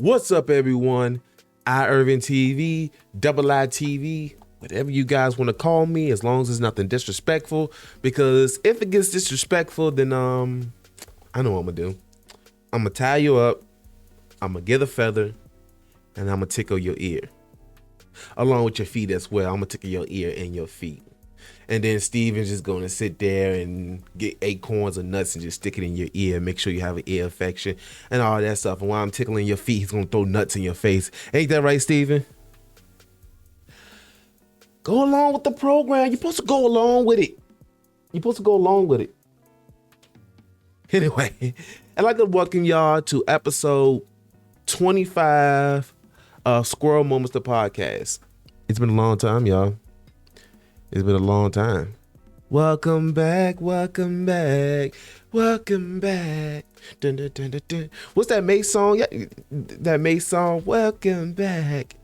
What's up, everyone? Irvin TV, Double I TV, whatever you guys want to call me, as long as it's nothing disrespectful. Because if it gets disrespectful, then I know what I'm gonna do. I'm gonna tie you up, I'm gonna get a feather, and I'm gonna tickle your ear, along with your feet as well. I'm gonna tickle your ear and your feet. And then Steven's just gonna sit there and get acorns or nuts and just stick it in your ear, make sure you have an ear infection and all that stuff. And while I'm tickling your feet, he's gonna throw nuts in your face. Ain't that right, Steven? Go along with the program. You're supposed to go along with it. Anyway, I'd like to welcome y'all to episode 25 of Squirrel Moments, the podcast. It's been a long time, y'all. It's been a long time. Welcome back. Dun, dun, dun, dun, dun. What's that Mace song? Yeah, that Mace song, welcome back.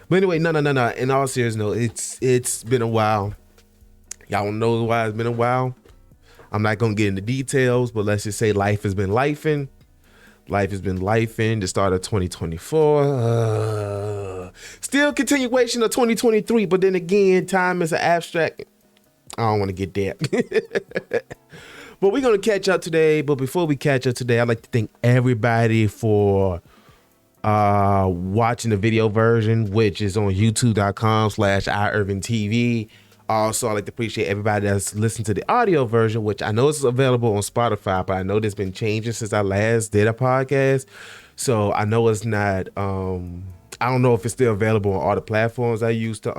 But anyway, no. In all seriousness, it's been a while. Y'all don't know why it's been a while. I'm not going to get into details, but let's just say life has been lifing. The start of 2024. Still continuation of 2023, but then again, time is an abstract. I don't want to get there. But we're going to catch up today. But before we catch up today, I'd like to thank everybody for watching the video version, which is on youtube.com/iIrvinTV. Also, I'd like to appreciate everybody that's listened to the audio version, which I know is available on Spotify, but I know there's been changes since I last did a podcast. So I know it's not, I don't know if it's still available on all the platforms I used to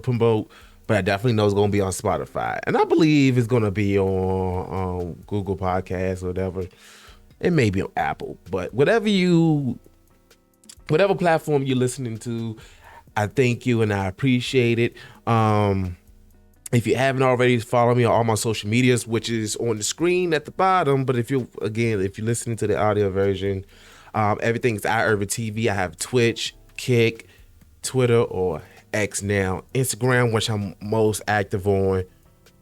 promote, but I definitely know it's going to be on Spotify. And I believe it's going to be on Google Podcasts or whatever. It may be on Apple, but whatever platform you're listening to, I thank you and I appreciate it. If you haven't already, follow me on all my social medias, which is on the screen at the bottom. But if you're listening to the audio version, everything's iIrvinTV. I have Twitch, Kick, Twitter, or X now, Instagram, which I'm most active on,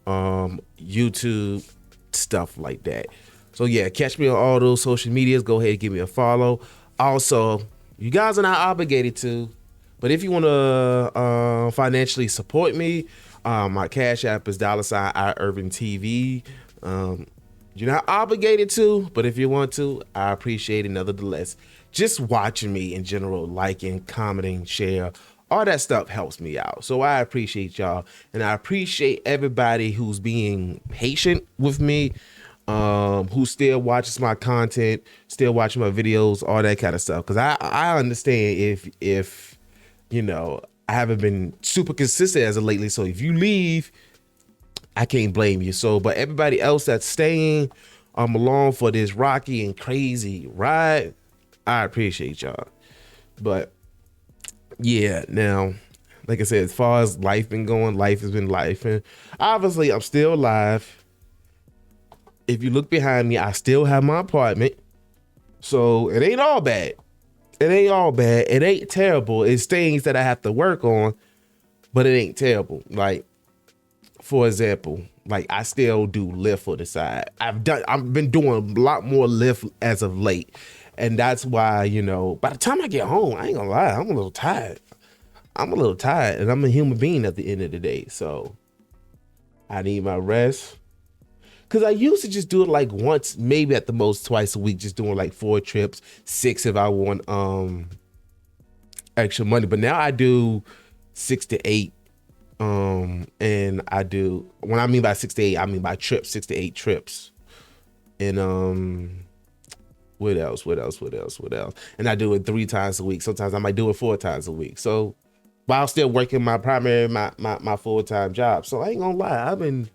YouTube, stuff like that. So yeah, catch me on all those social medias. Go ahead and give me a follow. Also, you guys are not obligated to, but if you want to financially support me, my Cash App is $iIrvinTV. You're not obligated to, but if you want to, I appreciate it nevertheless. Just watching me in general, liking, commenting, share, all that stuff helps me out. So I appreciate y'all, and I appreciate everybody who's being patient with me, who still watches my content, still watching my videos, all that kind of stuff. Because I understand if you know, I haven't been super consistent as of lately. So if you leave, I can't blame you. So, but everybody else that's staying along for this rocky and crazy ride, I appreciate y'all. But yeah, now, like I said, as far as life been going, life has been life. And obviously, I'm still alive. If you look behind me, I still have my apartment. So it ain't all bad. It ain't terrible. It's things that I have to work on, but it ain't terrible. Like, for example, like I still do Lyft on the side. I've been doing a lot more Lyft as of late. And that's why, you know, by the time I get home, I ain't gonna lie, I'm a little tired. And I'm a human being at the end of the day. So I need my rest. Because I used to just do it like once, maybe at the most twice a week, just doing like 4 trips, 6 if I want extra money. But now I do 6 to 8. And I do, when I mean by 6 to 8, I mean by trips, 6 to 8 trips. And what else? And I do it 3 times a week. Sometimes I might do it 4 times a week. So while still working my primary, my full-time job. So I ain't gonna lie, I've been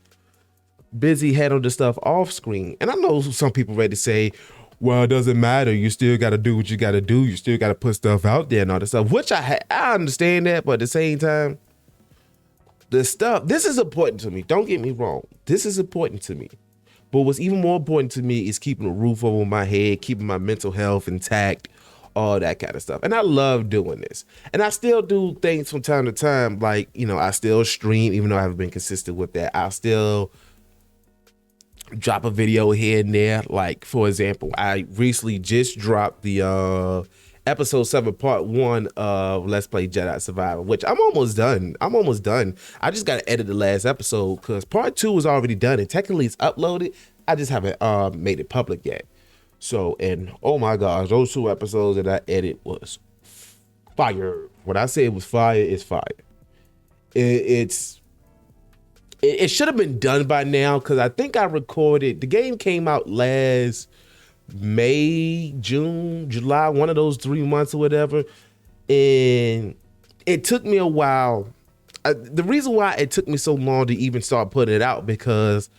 busy handling the stuff off screen. And I know some people ready to say, well, it doesn't matter. You still got to do what you got to do. You still got to put stuff out there and all that stuff, which I understand that. But at the same time, this is important to me. Don't get me wrong. This is important to me. But what's even more important to me is keeping a roof over my head, keeping my mental health intact, all that kind of stuff. And I love doing this. And I still do things from time to time. Like, you know, I still stream, even though I haven't been consistent with that. I still drop a video here and there. Like, for example, I recently just dropped the episode 7, part 1 of Let's Play Jedi Survivor, which I'm almost done. I just got to edit the last episode because part 2 is already done and technically it's uploaded. I just haven't made it public yet. So, and oh my gosh, those 2 episodes that I edited was fire. When I say it was fire, it's fire. It should have been done by now because I think I recorded, the game came out last May, June, July, one of those 3 months or whatever. And it took me a while. The reason why it took me so long to even start putting it out because,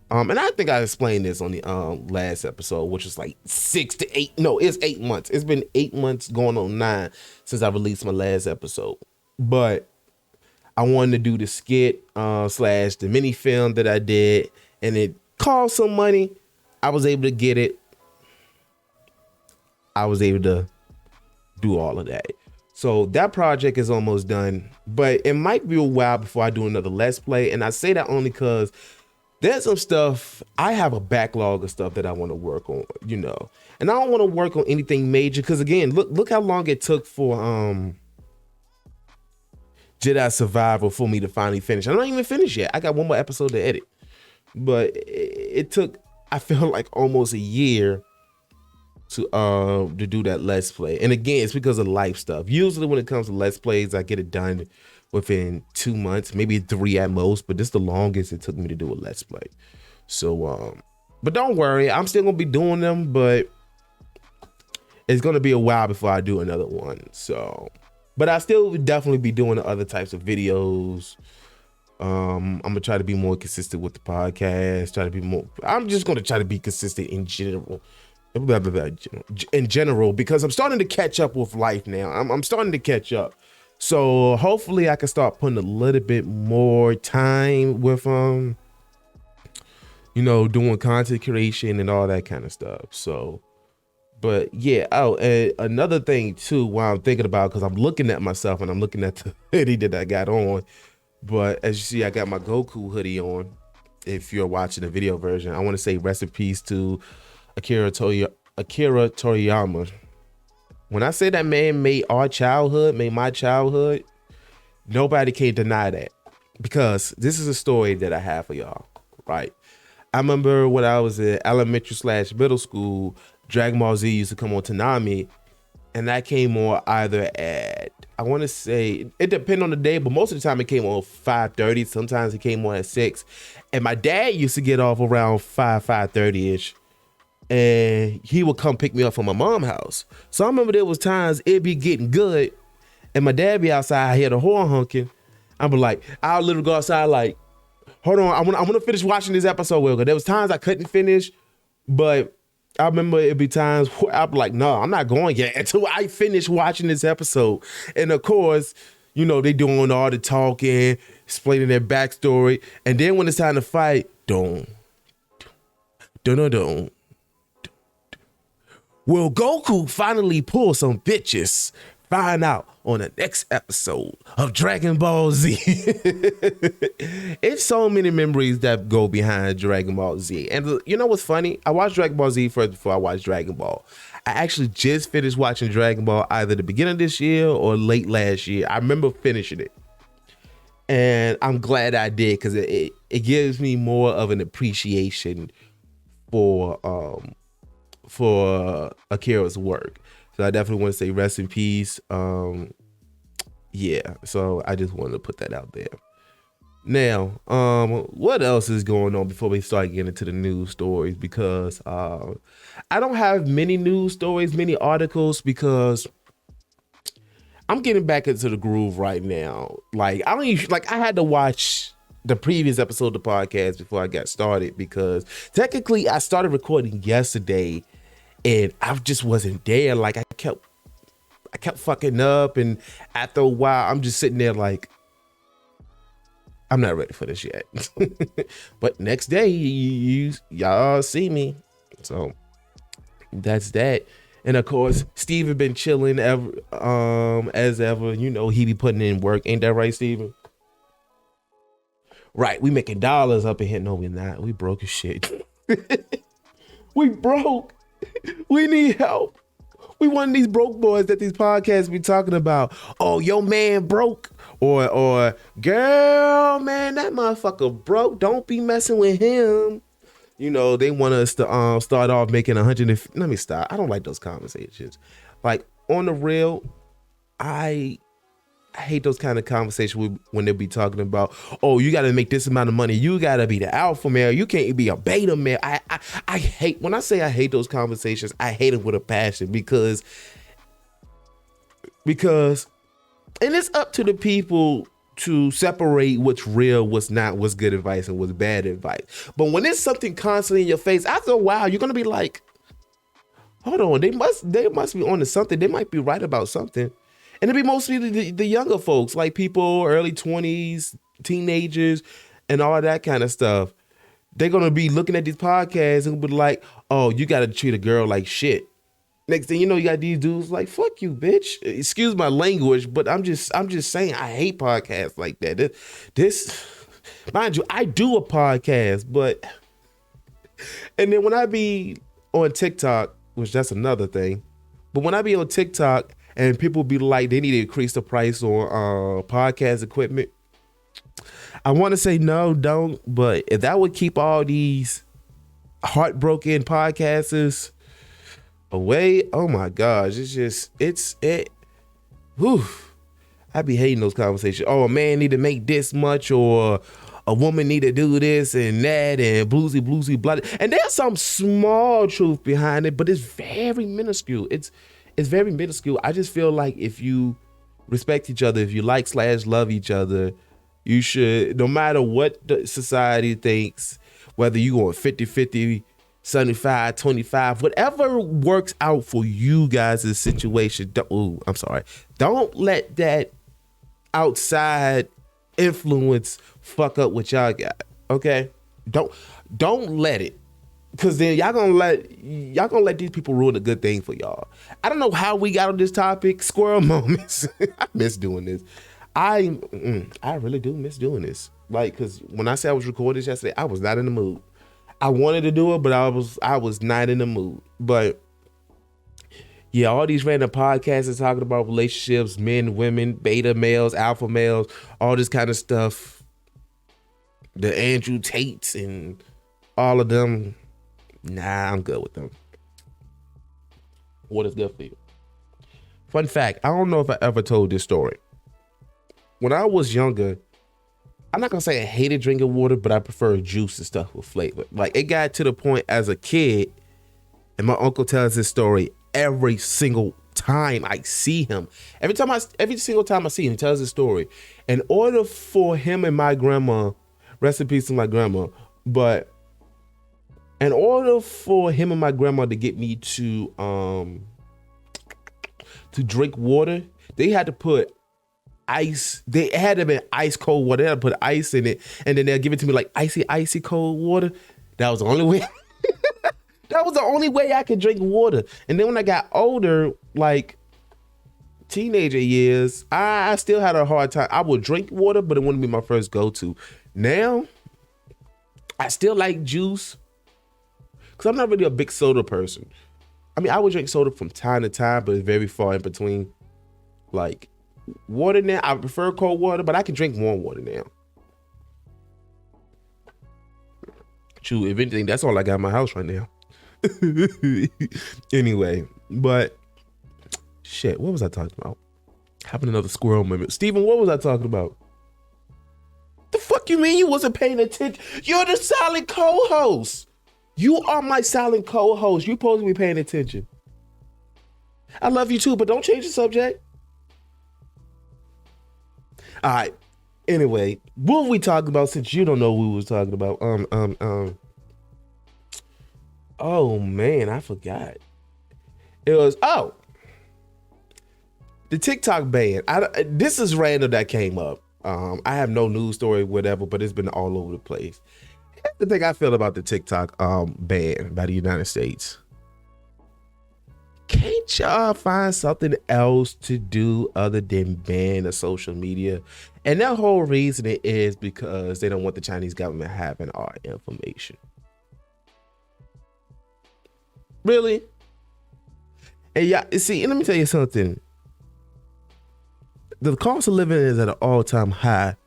and I think I explained this on the last episode, which was like 6 to 8. No, it's 8 months. It's been 8 months going on 9 since I released my last episode. But I wanted to do the skit / the mini film that I did, and it cost some money. I was able to get it. I was able to do all of that. So that project is almost done, but it might be a while before I do another Let's Play. And I say that only because there's some stuff, I have a backlog of stuff that I want to work on, you know, and I don't want to work on anything major. Cause again, look how long it took for, Jedi Survivor for me to finally finish. I'm not even finished yet. I got one more episode to edit, but it took, I feel like almost a year to do that Let's Play. And again, it's because of life stuff. Usually when it comes to Let's Plays, I get it done within 2 months, maybe 3 at most, but this is the longest it took me to do a Let's Play. So, but don't worry, I'm still gonna be doing them, but it's gonna be a while before I do another one. So, but I still would definitely be doing other types of videos. I'm gonna try to be more consistent with the podcast, I'm just gonna try to be consistent in general. In general, because I'm starting to catch up with life now. I'm starting to catch up. So hopefully I can start putting a little bit more time with you know, doing content creation and all that kind of stuff. So, but yeah. Oh, and another thing too, while I'm thinking about, because I'm looking at myself and I'm looking at the hoodie that I got on. But as you see, I got my Goku hoodie on. If you're watching the video version, I want to say rest in peace to Akira Toriyama. When I say that man made my childhood, nobody can deny that. Because this is a story that I have for y'all, right? I remember when I was in elementary / middle school, Dragon Ball Z used to come on Toonami, and that came on either at, I want to say, it depended on the day, but most of the time it came on 5:30. Sometimes it came on at 6. And my dad used to get off around 5:30-ish. And he would come pick me up from my mom's house. So I remember there was times it'd be getting good and my dad be outside, I hear the horn honking. I'd be like, I'll literally go outside like, hold on, I'm gonna finish watching this episode. Well, there was times I couldn't finish, but I remember it'd be times where I'd be like, no, I'm not going yet until I finish watching this episode. And of course, you know, they doing all the talking, explaining their backstory. And then when it's time to fight, don't. Will Goku finally pull some bitches? Find out on the next episode of Dragon Ball Z. It's so many memories that go behind Dragon Ball Z. And you know what's funny? I watched Dragon Ball Z first before I watched Dragon Ball. I actually just finished watching Dragon Ball either the beginning of this year or late last year. I remember finishing it. And I'm glad I did because it gives me more of an appreciation for Akira's work. So I definitely want to say rest in peace. Yeah, so I just wanted to put that out there. Now, what else is going on before we start getting into the news stories? Because I don't have many news stories, many articles, because I'm getting back into the groove right now. Like I had to watch the previous episode of the podcast before I got started, because technically I started recording yesterday and I just wasn't there. Like I kept fucking up, and after a while I'm just sitting there like, I'm not ready for this yet. But next day y'all see me. So that's that. And of course, Steve had been chilling as ever. You know, he be putting in work. Ain't that right, Steven? Right, we making dollars up in here. No, we're not. We broke as shit. We broke. We need help. We one of these broke boys that these podcasts be talking about. Oh, your man broke. Or girl, man, that motherfucker broke. Don't be messing with him. You know, they want us to start off making 150. Let me stop. I don't like those conversations. Like, on the real, I hate those kind of conversations when they be talking about, oh, you got to make this amount of money. You got to be the alpha male. You can't be a beta male. I hate, when I say I hate those conversations, I hate it with a passion because, and it's up to the people to separate what's real, what's not, what's good advice and what's bad advice. But when it's something constantly in your face, after a while, you're going to be like, hold on, they must be on to something. They might be right about something. And it'd be mostly the younger folks, like people early 20s, teenagers, and all that kind of stuff. They're going to be looking at these podcasts and be like, oh, you got to treat a girl like shit. Next thing you know, you got these dudes like, fuck you, bitch. Excuse my language, but I'm just saying I hate podcasts like that. This, mind you, I do a podcast, but, and then when I be on TikTok, which that's another thing, but when I be on TikTok, and people be like, they need to increase the price on podcast equipment. I want to say no, don't. But if that would keep all these heartbroken podcasters away, oh my gosh, whew. I be hating those conversations. Oh, a man need to make this much, or a woman need to do this and that, and bluesy, blah. And there's some small truth behind it, but it's very minuscule. It's very minuscule. I just feel like if you respect each other, if you like/love each other, you should, no matter what the society thinks, whether you going 50-50, 75-25, whatever works out for you guys' situation. Don't let that outside influence fuck up what y'all got. Okay? Don't let it. Cause then y'all gonna let these people ruin a good thing for y'all. I don't know how we got on this topic. Squirrel moments. I miss doing this. I really do miss doing this. Like, cause when I said I was recording this yesterday, I was not in the mood. I wanted to do it, but I was not in the mood. But yeah, all these random podcasts are talking about relationships, men, women, beta males, alpha males, all this kind of stuff. The Andrew Tates and all of them. Nah, I'm good with them. What is good for you? Fun fact, I don't know if I ever told this story. When I was younger, I'm not gonna say I hated drinking water, but I prefer juice and stuff with flavor. Like, it got to the point as a kid, and my uncle tells this story every single time I see him. Every single time I see him, he tells this story. In order for him and my grandma, rest in peace to my grandma, but in order for him and my grandma to get me to drink water, they had to put ice. They had to be ice cold water. They had to put ice in it, and then they'll give it to me like icy cold water. That was the only way. That was the only way I could drink water. And then when I got older, like teenager years, I still had a hard time. I would drink water, but it wouldn't be my first go-to. Now, I still like juice. Because I'm not really a big soda person. I mean, I would drink soda from time to time, but it's very far in between. Like, water now, I prefer cold water, but I can drink warm water now. True, if anything, that's all I got in my house right now. Anyway, but shit, what was I talking about? Having another squirrel moment. Steven, what was I talking about? The fuck you mean you wasn't paying attention? You're the silent co-host. You are my silent co-host. You're supposed to be paying attention. I love you too, but don't change the subject. All right. Anyway, what were we talking about since you don't know what we was talking about? Oh man, I forgot. It was the TikTok ban. This is random that came up. I have no news story, whatever, but it's been all over the place. Here's the thing I feel about the TikTok ban by the United States. Can't y'all find something else to do other than ban the social media? And that whole reason is because they don't want the Chinese government having our information. Really? And yeah, see, and let me tell you something. The cost of living is at an all-time high.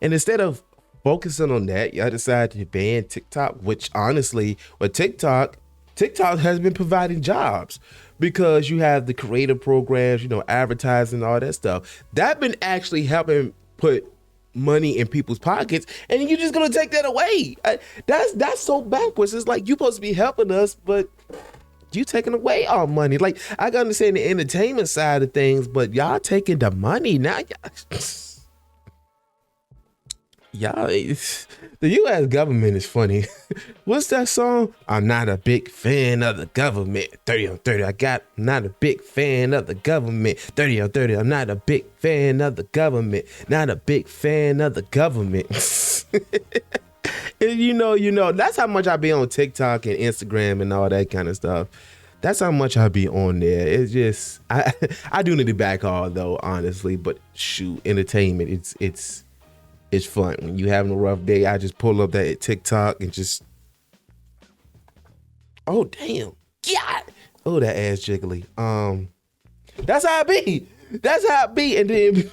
And instead of focusing on that, y'all decided to ban TikTok, which honestly, with TikTok has been providing jobs because you have the creative programs, advertising, all that stuff. That been actually helping put money in people's pockets, and you're just gonna take that away. That's so backwards. It's like you supposed to be helping us, but you taking away our money. Like, I can understand the entertainment side of things, but y'all taking the money now. Y'all, the U.S. government is funny. What's that song? I'm not a big fan of the government. 30 on 30. Not a big fan of the government. 30 on 30. I'm not a big fan of the government. Not a big fan of the government. And that's how much I be on TikTok and Instagram and all that kind of stuff. That's how much I be on there. It's just, I do need to back off though, honestly. But shoot, entertainment, it's fun. When you having a rough day, I just pull up that TikTok and just, oh damn, God, oh that ass jiggly. That's how I be. And then,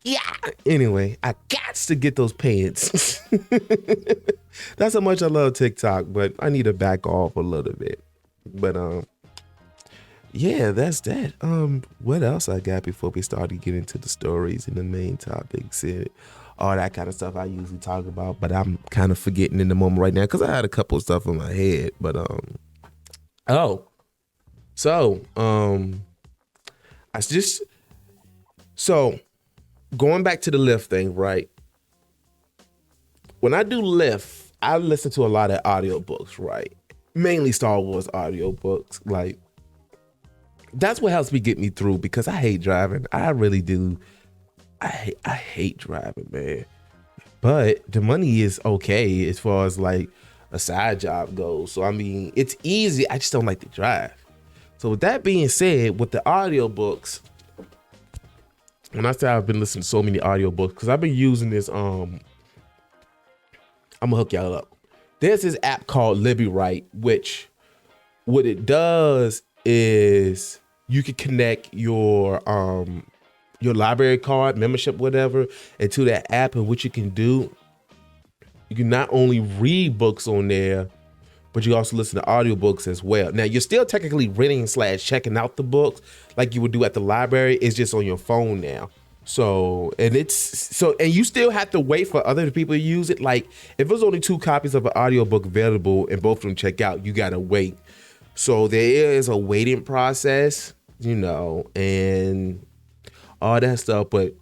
yeah. Anyway, I got to get those pants. That's how much I love TikTok, but I need to back off a little bit. But yeah, that's that. What else I got before we started getting into the stories and the main topics and all that kind of stuff I usually talk about, but I'm kind of forgetting in the moment right now because I had a couple of stuff in my head. But going back to the Lyft thing, right? When I do Lyft, I listen to a lot of audiobooks, right? Mainly Star Wars audiobooks. Like, that's what helps me get me through because I hate driving. I really do. I hate driving, man. But the money is okay as far as like a side job goes. So, I mean, it's easy. I just don't like to drive. So with that being said, with the audiobooks, when I say I've been listening to so many audiobooks, because I've been using this, I'm gonna hook y'all up. There's this app called LibriWrite, which what it does is you can connect your library card, membership, whatever, into that app. And what you can do, you can not only read books on there, but you also listen to audiobooks as well. Now, you're still technically reading / checking out the books like you would do at the library. It's just on your phone now. And you still have to wait for other people to use it. Like, if there's only 2 copies of an audiobook available and both of them check out, you gotta wait. So there is a waiting process, and all that stuff. But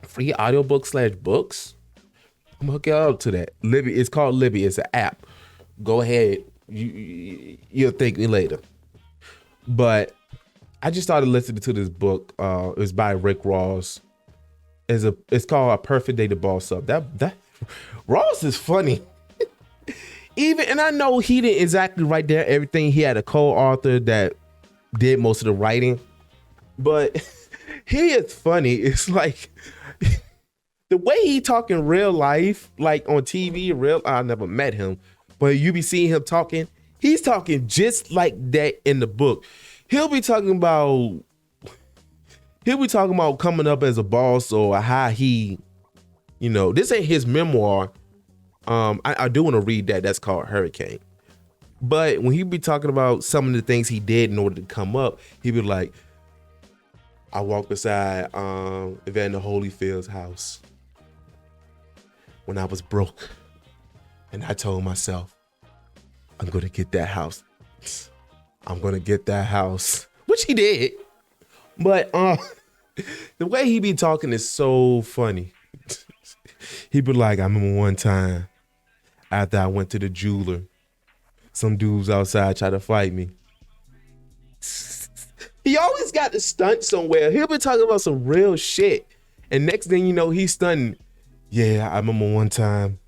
free audiobook / books, I'm gonna hook you up to that. Libby, it's called Libby. It's an app. Go ahead. You'll thank me later. But I just started listening to this book. It's by Rick Ross. It's called A Perfect Day to Boss Up. That Ross is funny. And I know he didn't exactly write down everything. He had a co-author that did most of the writing. But he is funny. It's like the way he talk in real life, like on TV, I never met him, but you be seeing him talking. He's talking just like that in the book. He'll be talking about coming up as a boss or how he, this ain't his memoir. I do want to read that. That's called Hurricane. But when he be talking about some of the things he did in order to come up, he be like, I walked beside Evander Holyfield's house when I was broke. And I told myself, I'm going to get that house. I'm going to get that house, which he did. But the way he be talking is so funny. He be like, I remember one time after I went to the jeweler, some dudes outside tried to fight me. He always got to stunt somewhere. He'll be talking about some real shit. And next thing you know, he's stunting. Yeah, I remember one time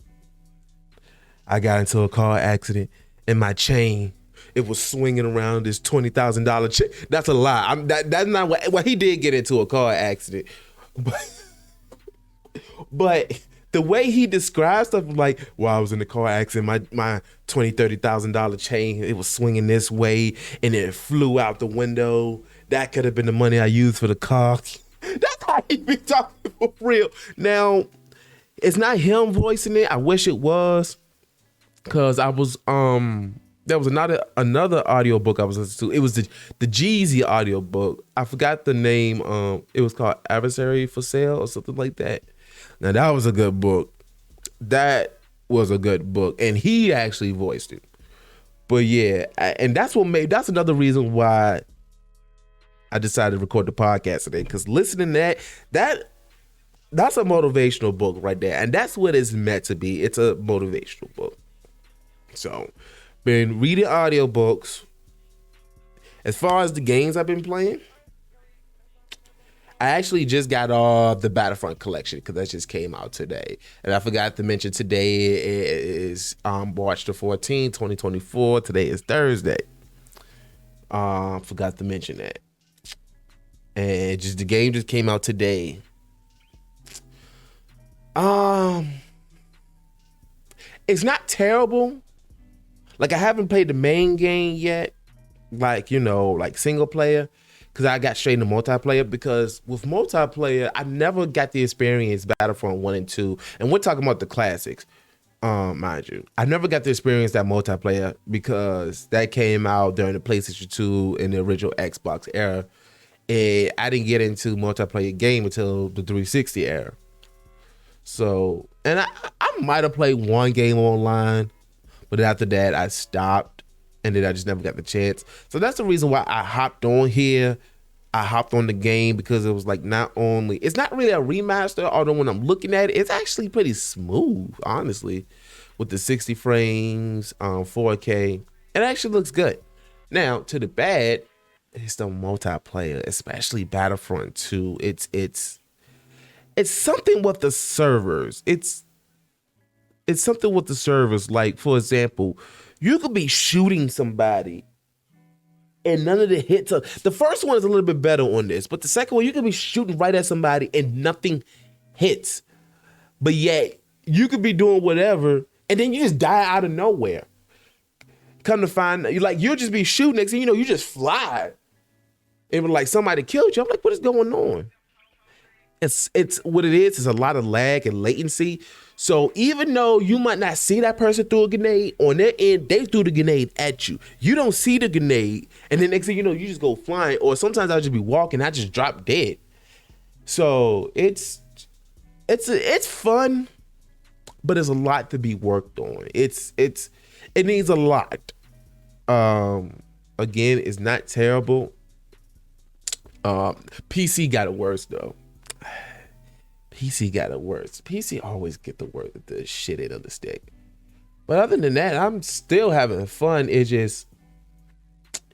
I got into a car accident and my chain, it was swinging around this $20,000 chain. That's a lie. That's not what he did get into a car accident. But the way he describes stuff, like, while I was in the car accident, my $20,000-$30,000 chain, it was swinging this way, and it flew out the window. That could have been the money I used for the car. That's how he be talking for real. Now, it's not him voicing it. I wish it was, because I was there was another audiobook I was listening to. It was the Jeezy audiobook. I forgot the name. It was called Adversary for Sale or something like that. Now that was a good book. That was a good book, and he actually voiced it. But yeah, and that's another reason why I decided to record the podcast today, because listening to that's a motivational book right there, and that's what it's meant to be. It's a motivational book. So, been reading audiobooks. As far as the games I've been playing, I actually just got the Battlefront collection, because that just came out today. And I forgot to mention today is March the 14th, 2024. Today is Thursday. Forgot to mention that. And the game just came out today. It's not terrible. Like, I haven't played the main game yet, like single player, because I got straight into multiplayer. Because with multiplayer, I never got the experience Battlefront 1 and 2, and we're talking about the classics, mind you. I never got to experience that multiplayer because that came out during the PlayStation 2 and the original Xbox era, and I didn't get into multiplayer game until the 360 era. So, and I might have played one game online, but after that, I stopped, and then I just never got the chance. So that's the reason why I hopped on here. I hopped on the game, because it was like, it's not really a remaster, although when I'm looking at it, it's actually pretty smooth, honestly, with the 60 frames, 4K. It actually looks good. Now, to the bad, it's the multiplayer, especially Battlefront 2. It's something with the servers. It's something with the servers. Like, for example, you could be shooting somebody and none of the hits are. The first one is a little bit better on this, but the second one, you could be shooting right at somebody and nothing hits. But yet, you could be doing whatever, and then you just die out of nowhere. Come to find, you'll just be shooting, next thing you know, you just fly. It was like somebody killed you. I'm like, what is going on? It's what it is a lot of lag and latency. So even though you might not see that person throw a grenade, on their end, they threw the grenade at you. You don't see the grenade, and then next thing you know, you just go flying. Or sometimes I'll just be walking, I just drop dead. So it's fun, but there's a lot to be worked on. It needs a lot. Again, it's not terrible. PC got it worse though. PC got it worse. PC always get the shit end of the stick. But other than that, I'm still having fun. It's just,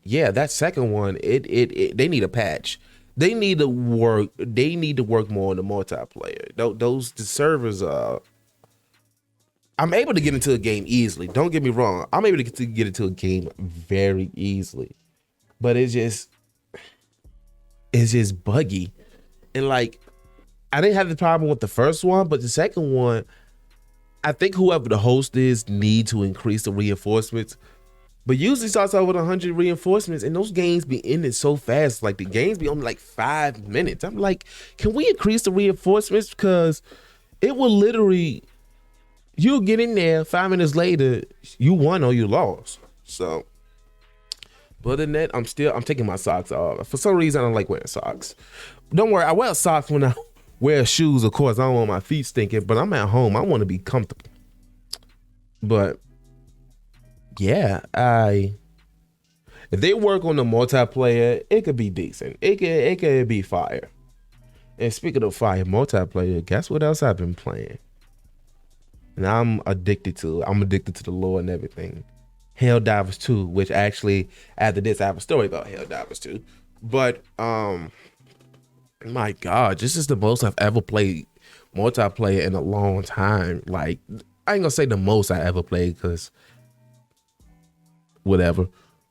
yeah, that second one, it they need a patch. They need to work. They need to work more on the multiplayer. The servers are. I'm able to get into a game easily. Don't get me wrong. I'm able to get into a game very easily, but it's just buggy, and like. I didn't have the problem with the first one, but the second one, I think whoever the host is need to increase the reinforcements. But usually starts out with 100 reinforcements, and those games be ending so fast. Like, the games be only like 5 minutes. I'm like, can we increase the reinforcements? Because it will literally, you'll get in there 5 minutes later, you won or you lost. So, but other than that, I'm taking my socks off. For some reason, I don't like wearing socks. Don't worry, I wear socks when I wear shoes, of course. I don't want my feet stinking, but I'm at home. I want to be comfortable. But yeah, if they work on the multiplayer, it could be decent. It could be fire. And speaking of fire multiplayer, guess what else I've been playing? And I'm addicted to the lore and everything. Helldivers 2, which actually, after this, I have a story about Helldivers 2. But my God, this is the most I've ever played multiplayer in a long time. Like, I ain't gonna say the most I ever played, because whatever.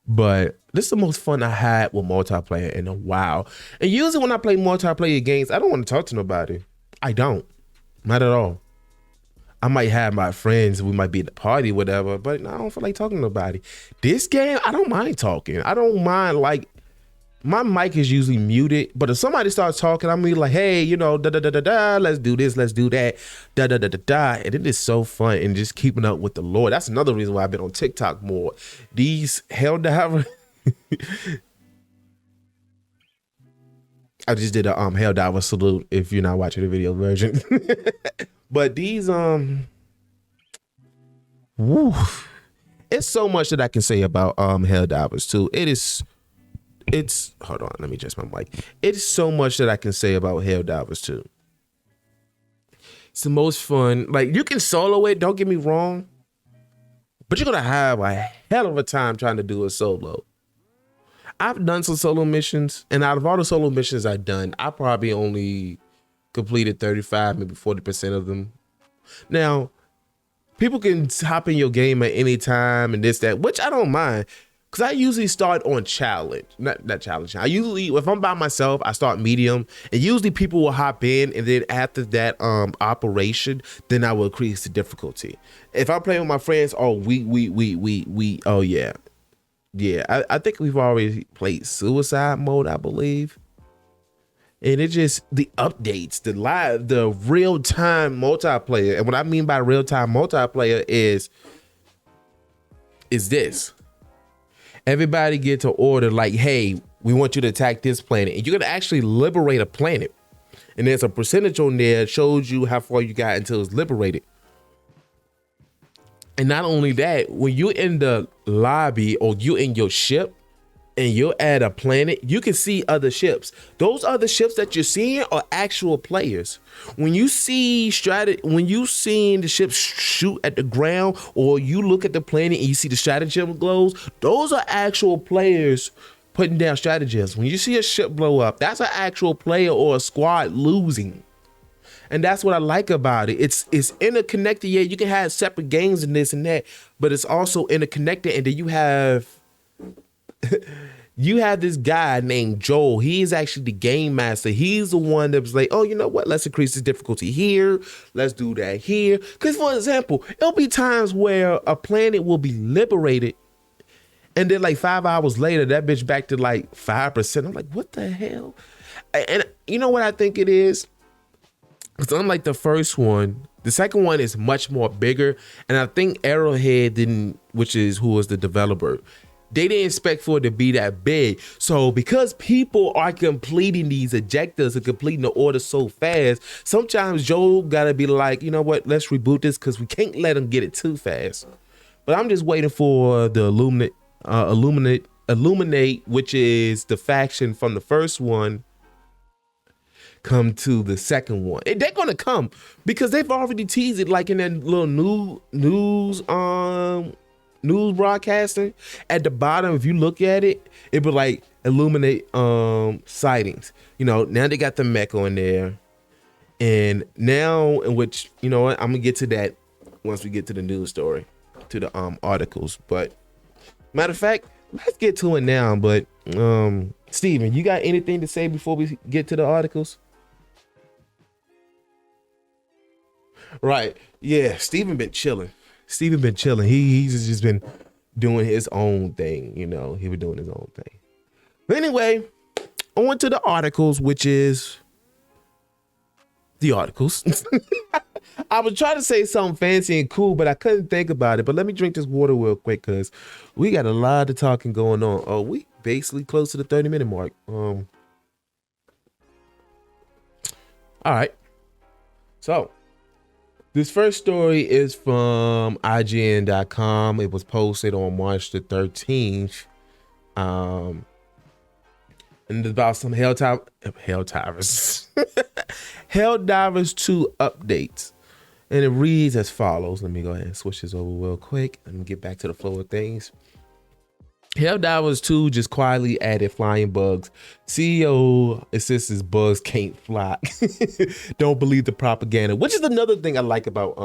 But this is the most fun I had with multiplayer in a while. And usually when I play multiplayer games, I don't want to talk to nobody. I don't. Not at all. I might have my friends, we might be at the party, whatever, but I don't feel like talking to nobody. This game, I don't mind talking. I don't mind, like, my mic is usually muted, but if somebody starts talking, I'm like, hey, you know, da da da da da, let's do this, let's do that, da da da da da, and it is so fun and just keeping up with the Lord. That's another reason why I've been on TikTok more. These hell diver, I just did a hell diver salute if you're not watching the video version, but these woo, it's so much that I can say about hell divers too. It's hold on, let me adjust my mic. It's so much that I can say about hell divers too. It's the most fun. Like, you can solo it, don't get me wrong, but you're gonna have a hell of a time trying to do it solo. I've done some solo missions, and out of all the solo missions I've done, I probably only completed 35, maybe 40% of them. Now, people can hop in your game at any time and this, that, which I don't mind. Cause I usually start on challenge, not challenge. I usually, if I'm by myself, I start medium, and usually people will hop in, and then after that operation, then I will increase the difficulty. If I'm playing with my friends, oh oh yeah. I think we've already played suicide mode, I believe, and it just the updates, the real time multiplayer, and what I mean by real time multiplayer is this. Everybody gets an order like, hey, we want you to attack this planet. And you're going to actually liberate a planet. And there's a percentage on there that shows you how far you got until it's liberated. And not only that, when you're in the lobby or you in your ship and you're at a planet, you can see other ships. Those other ships that you're seeing are actual players. When you see when you seeing the ships shoot at the ground, or you look at the planet and you see the stratagem glows, those are actual players putting down stratagems. When you see a ship blow up, that's an actual player or a squad losing. And that's what I like about it. It's interconnected. Yeah, you can have separate games and this and that, but it's also interconnected. And then you have this guy named Joel. He is actually the game master. He's the one that was like, oh, you know what? Let's increase the difficulty here. Let's do that here. Because, for example, there'll be times where a planet will be liberated, and then like 5 hours later, that bitch back to like 5%. I'm like, what the hell? And you know what I think it is? Because unlike the first one, the second one is much more bigger. And I think Arrowhead didn't, which is who was the developer, they didn't expect for it to be that big. So because people are completing these objectives and completing the order so fast, sometimes Joel gotta be like, you know what, let's reboot this because we can't let them get it too fast. But I'm just waiting for the Illuminate, which is the faction from the first one, come to the second one. And they're gonna come because they've already teased it, like in that little news broadcasting at the bottom. If you look at it, it would like illuminate sightings. You know, now they got the Mecca in there, and now, in which, you know what, I'm gonna get to that once we get to the news story, to the articles. But matter of fact, let's get to it now. But Steven, you got anything to say before we get to the articles? Right. Yeah, Steven been chilling. He's just been doing his own thing, you know. He was doing his own thing. But anyway, on to the articles, which is the articles. I was trying to say something fancy and cool, but I couldn't think about it. But let me drink this water real quick because we got a lot of talking going on. Oh, we basically close to the 30-minute mark. All right. So this first story is from IGN.com. It was posted on March the 13th. And it's about some Helldivers 2 updates. And it reads as follows. Let me go ahead and switch this over real quick. Let me get back to the flow of things. Helldivers 2 just quietly added flying bugs. CEO insists bugs can't fly. Don't believe the propaganda, which is another thing I like about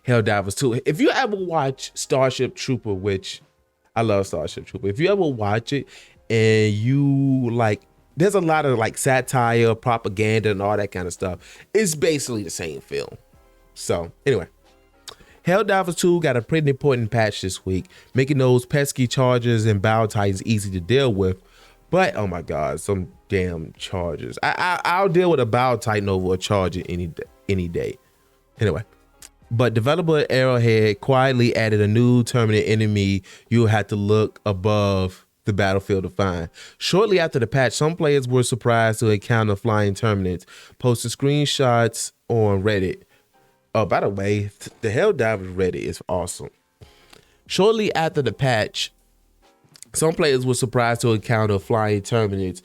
Helldivers 2. If you ever watch Starship Trooper, which I love Starship Trooper, if you ever watch it and you like, there's a lot of like satire, propaganda, and all that kind of stuff. It's basically the same film. So anyway, Helldivers 2 got a pretty important patch this week, making those pesky chargers and bow titans easy to deal with. But oh my god, some damn chargers. I'll deal with a bow titan over a charger any day. Anyway, but developer Arrowhead quietly added a new terminate enemy you'll have to look above the battlefield to find. Shortly after the patch, some players were surprised to encounter flying terminates, posting screenshots on Reddit. Oh, by the way, the Helldivers Reddit is awesome. Shortly after the patch, some players were surprised to encounter flying terminates.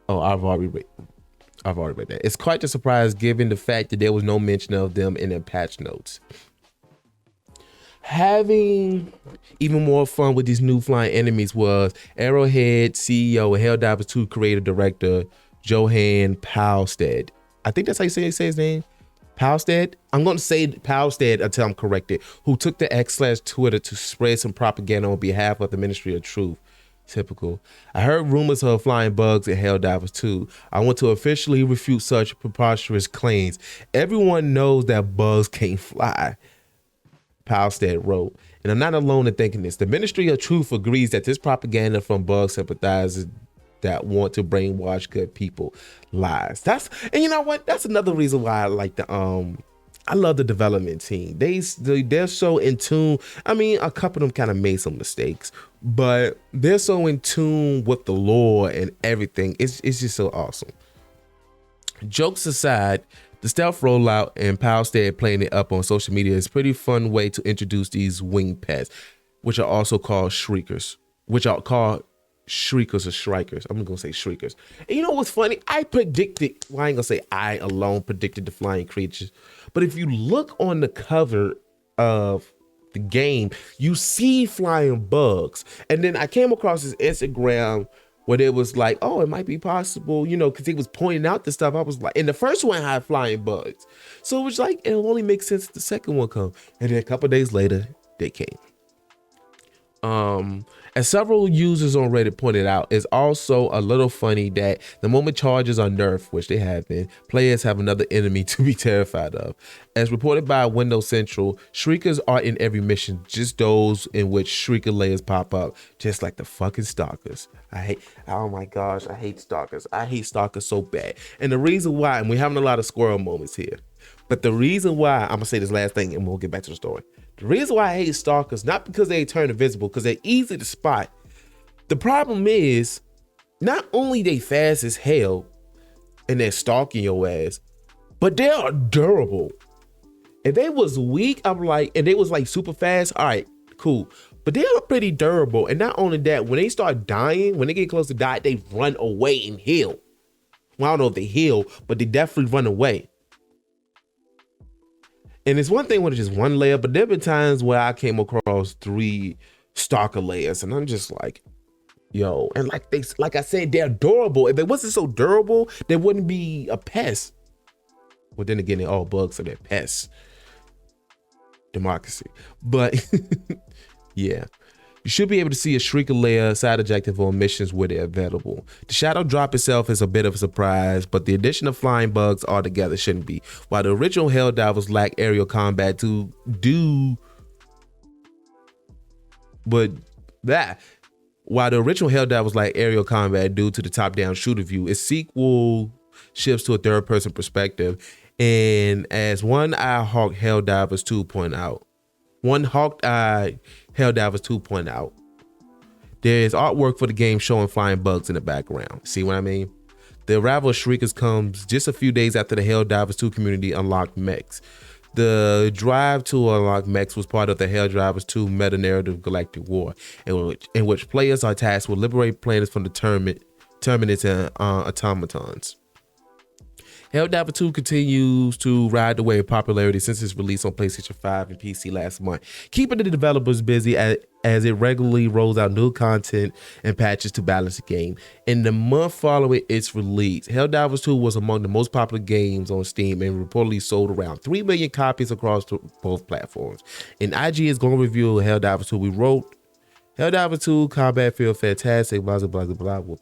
Oh, I've already read that. It's quite a surprise given the fact that there was no mention of them in the patch notes. Having even more fun with these new flying enemies was Arrowhead CEO and Helldivers 2 creative director Johan Palstead. I think that's how you say his name. Palstead? I'm going to say Palstead until I'm corrected, who took the X/Twitter to spread some propaganda on behalf of the Ministry of Truth. Typical. I heard rumors of flying bugs in Helldivers 2. I want to officially refute such preposterous claims. Everyone knows that bugs can't fly, Palstead wrote. And I'm not alone in thinking this. The Ministry of Truth agrees that this propaganda from bug sympathizers that want to brainwash good people lies. And you know what? That's another reason why I like I love the development team. They're so in tune. I mean, a couple of them kind of made some mistakes, but they're so in tune with the lore and everything. It's just so awesome. Jokes aside, the stealth rollout and Palstead playing it up on social media is a pretty fun way to introduce these wing pets, which are also called shriekers, Shriekers or Strikers. I'm gonna say Shriekers. And you know what's funny? I ain't gonna say I alone predicted the flying creatures, but if you look on the cover of the game, you see flying bugs. And then I came across this Instagram where it was like, oh, it might be possible, because he was pointing out the stuff. I was like, and the first one had flying bugs. So it was like, it'll only make sense if the second one come. And then a couple days later, they came. As several users on Reddit pointed out, it's also a little funny that the moment charges are nerfed, which they have been, players have another enemy to be terrified of. As reported by Windows Central, Shriekers are in every mission, just those in which Shrieker layers pop up, just like the fucking Stalkers. Oh my gosh, I hate Stalkers. I hate Stalkers so bad. And the reason why, and we're having a lot of Squirrel moments here, but the reason why, I'm gonna say this last thing and we'll get back to the story. The reason why I hate Stalkers, not because they turn invisible, because they're easy to spot. The problem is, not only they fast as hell and they're stalking your ass, but they are durable. If they was weak, I'm like, and they was like super fast, all right, cool. But they are pretty durable. And not only that, when they start dying, when they get close to die, they run away and heal. Well, I don't know if they heal, but they definitely run away. And it's one thing when it's just one layer, but there have been times where I came across 3 stalker layers, and I'm just like, yo, and like I said, they're durable. If they wasn't so durable, they wouldn't be a pest. Well, then again, they're all bugs, so they're pests. Democracy. But yeah. You should be able to see a Shrieker layer side objective on missions where they're available. The shadow drop itself is a bit of a surprise, but the addition of flying bugs altogether shouldn't be. While the original Helldivers lack aerial combat While the original Helldivers lack aerial combat due to the top-down shooter view, its sequel shifts to a third-person perspective. And as One-Eye Hawk Helldivers 2 point out, there is artwork for the game showing flying bugs in the background. See what I mean? The arrival of Shriekers comes just a few days after the Helldivers 2 community unlocked mechs. The drive to unlock mechs was part of the Helldivers 2 meta-narrative Galactic War, in which players are tasked with liberating planets from the Terminites and automatons. Helldivers 2 continues to ride the wave of popularity since its release on PlayStation 5 and PC last month, keeping the developers busy as it regularly rolls out new content and patches to balance the game. In the month following its release, Helldivers 2 was among the most popular games on Steam and reportedly sold around 3 million copies across both platforms. In IGN's global review of Helldivers 2, we wrote, Helldivers 2 combat feel fantastic, blah, blah, blah, blah, blah,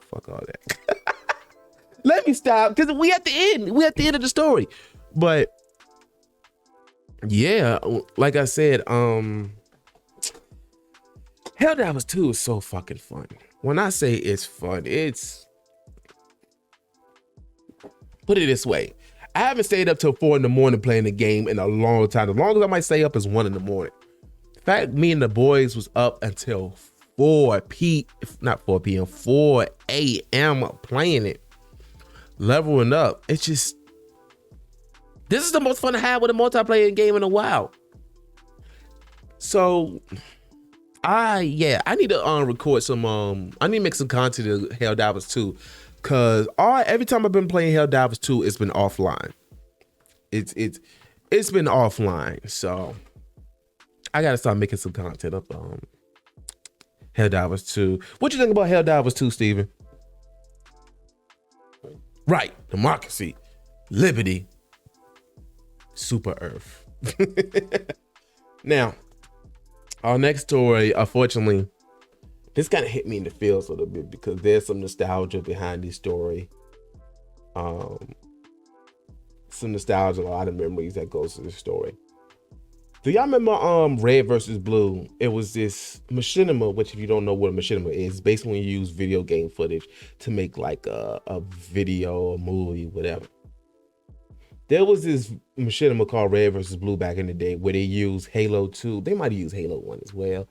fuck all that. Let me stop, because we at the end of the story. But Yeah, like I said, Helldivers 2 is so fucking fun. When I say it's fun, it's, put it this way. I haven't stayed up till 4 in the morning playing the game in a long time. The longest I might stay up is 1 in the morning. In fact, me and the boys was up until 4 a.m. playing it, leveling up. It's just, this is the most fun I had with a multiplayer game in a while. So I need to record some I need to make some content of Helldivers 2, cause every time I've been playing Helldivers 2, it's been offline. It's been offline. So I gotta start making some content of Helldivers 2. What you think about Helldivers 2, Steven? Right, democracy, liberty, super Earth. Now, our next story, unfortunately, this kind of hit me in the feels a little bit because there's some nostalgia behind this story. Some nostalgia, a lot of memories that goes to this story. Do y'all remember Red versus Blue? It was this machinima, which if you don't know what a machinima is, basically when you use video game footage to make like a video, a movie, whatever. There was this machinima called Red versus Blue back in the day where they used Halo 2. They might have used Halo 1 as well.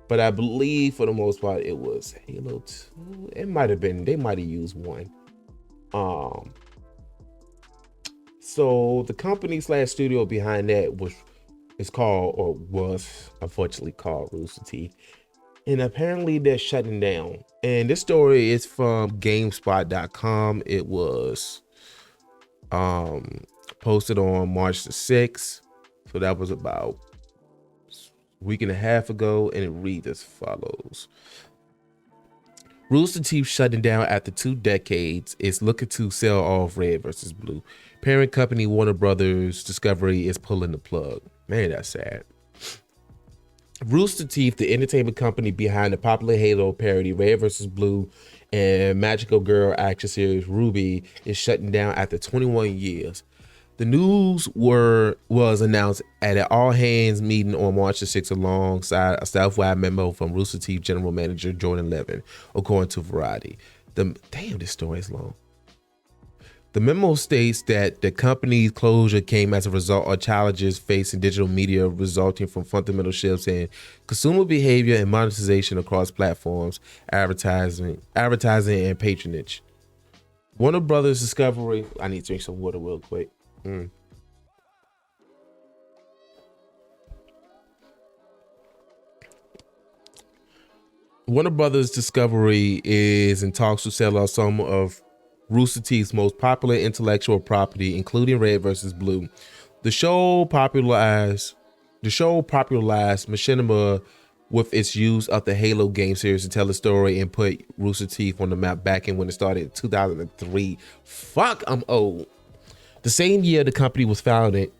But I believe for the most part it was Halo 2. It might have been, they might have used 1. So the company / studio behind that was unfortunately called Rooster Teeth. And apparently they're shutting down. And this story is from GameSpot.com. It was posted on March the 6th. So that was about a week and a half ago, and it reads as follows. Rooster Teeth shutting down after 2 decades is looking to sell off Red versus Blue. Parent company Warner Brothers Discovery is pulling the plug. Man, that's sad. Rooster Teeth, the entertainment company behind the popular Halo parody Red vs. Blue and magical girl action series RWBY, is shutting down after 21 years. The news was announced at an all-hands meeting on March the 6th alongside a staff-wide memo from Rooster Teeth general manager Jordan Levin, according to Variety. Damn, this story is long. The memo states that the company's closure came as a result of challenges facing digital media resulting from fundamental shifts in consumer behavior and monetization across platforms, advertising and patronage. Warner Brothers Discovery. I need to drink some water real quick. Warner Brothers Discovery is in talks to sell off some of Rooster Teeth's most popular intellectual property, including Red vs. Blue. The show popularized machinima with its use of the Halo game series to tell the story and put Rooster Teeth on the map back in when it started in 2003. Fuck, I'm old. The same year the company was founded.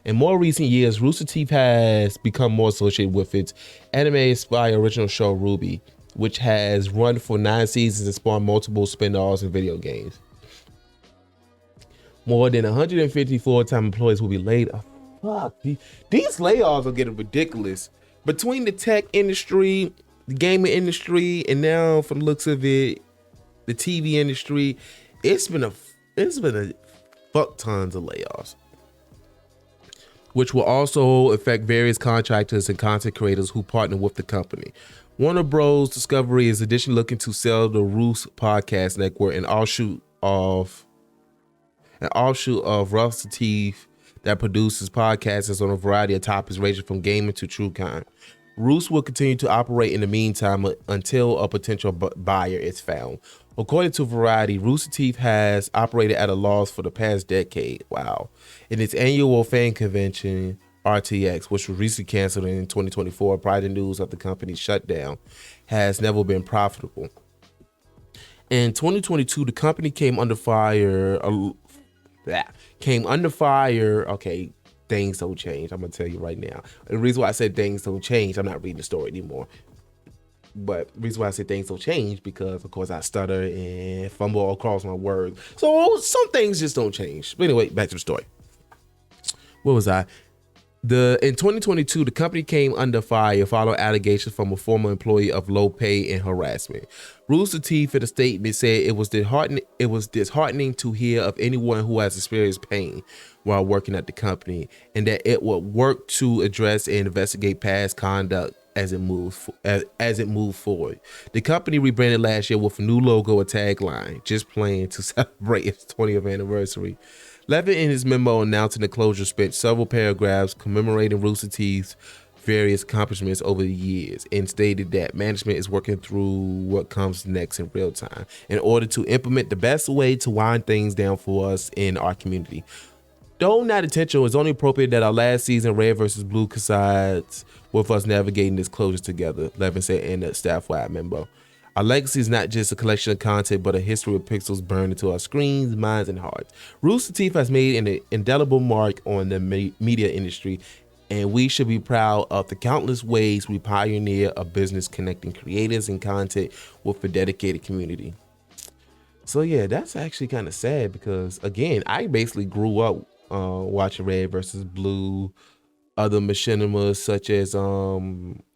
In more recent years, Rooster Teeth has become more associated with its anime-inspired original show RWBY, which has run for 9 seasons and spawned multiple spin-offs and video games. More than 150 full-time employees will be laid off. Fuck, these layoffs are getting ridiculous. Between the tech industry, the gaming industry, and now from the looks of it, the TV industry, it's been a fuck tons of layoffs, which will also affect various contractors and content creators who partner with the company. Warner Bros. Discovery is additionally looking to sell the Roost Podcast Network, an offshoot of Rooster Teeth that produces podcasts on a variety of topics ranging from gaming to true crime. Roost will continue to operate in the meantime until a potential buyer is found. According to Variety, Rooster Teeth has operated at a loss for the past decade. Wow. In its annual fan convention, RTX, which was recently canceled in 2024 prior to news of the company's shutdown, has never been profitable. In 2022, the company came under fire. Okay, things don't change. I'm going to tell you right now. The reason why I said things don't change, I'm not reading the story anymore. But the reason why I say things don't change, because of course I stutter and fumble across my words. So some things just don't change. But anyway, back to the story. what was I? In 2022, the company came under fire following allegations from a former employee of low pay and harassment. Rooster Teeth in a statement said it was disheartening to hear of anyone who has experienced pain while working at the company, and that it would work to address and investigate past conduct as it moved forward. The company rebranded last year with a new logo and tagline, just playing to celebrate its 20th anniversary. Levin, in his memo announcing the closure, spent several paragraphs commemorating Rooster Teeth's various accomplishments over the years and stated that management is working through what comes next in real time in order to implement the best way to wind things down for us in our community. Though not intentional, it's only appropriate that our last season, Red versus Blue, coincides with us navigating this closure together, Levin said in a staff-wide memo. Our legacy is not just a collection of content, but a history of pixels burned into our screens, minds, and hearts. Rooster Teeth has made an indelible mark on the media industry, and we should be proud of the countless ways we pioneer a business connecting creators and content with a dedicated community. So yeah, that's actually kind of sad because, again, I basically grew up watching Red versus Blue, other machinimas such as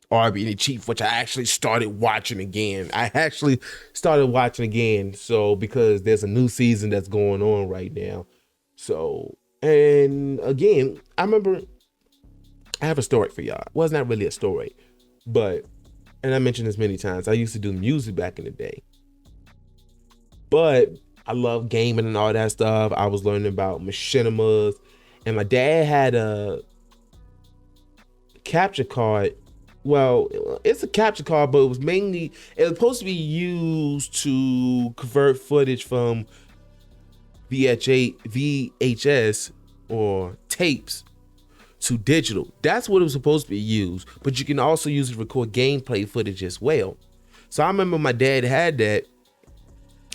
Arby and the Chief, which I actually started watching again. So because there's a new season that's going on right now. So, and again, I remember I have a story for y'all. Well, it's not really a story, but, and I mentioned this many times, I used to do music back in the day. But I love gaming and all that stuff. I was learning about machinimas, and my dad had a capture card. Well, it's a capture card, but it was supposed to be used to convert footage from VHS or tapes to digital. That's what it was supposed to be used, but you can also use it to record gameplay footage as well. So I remember my dad had that,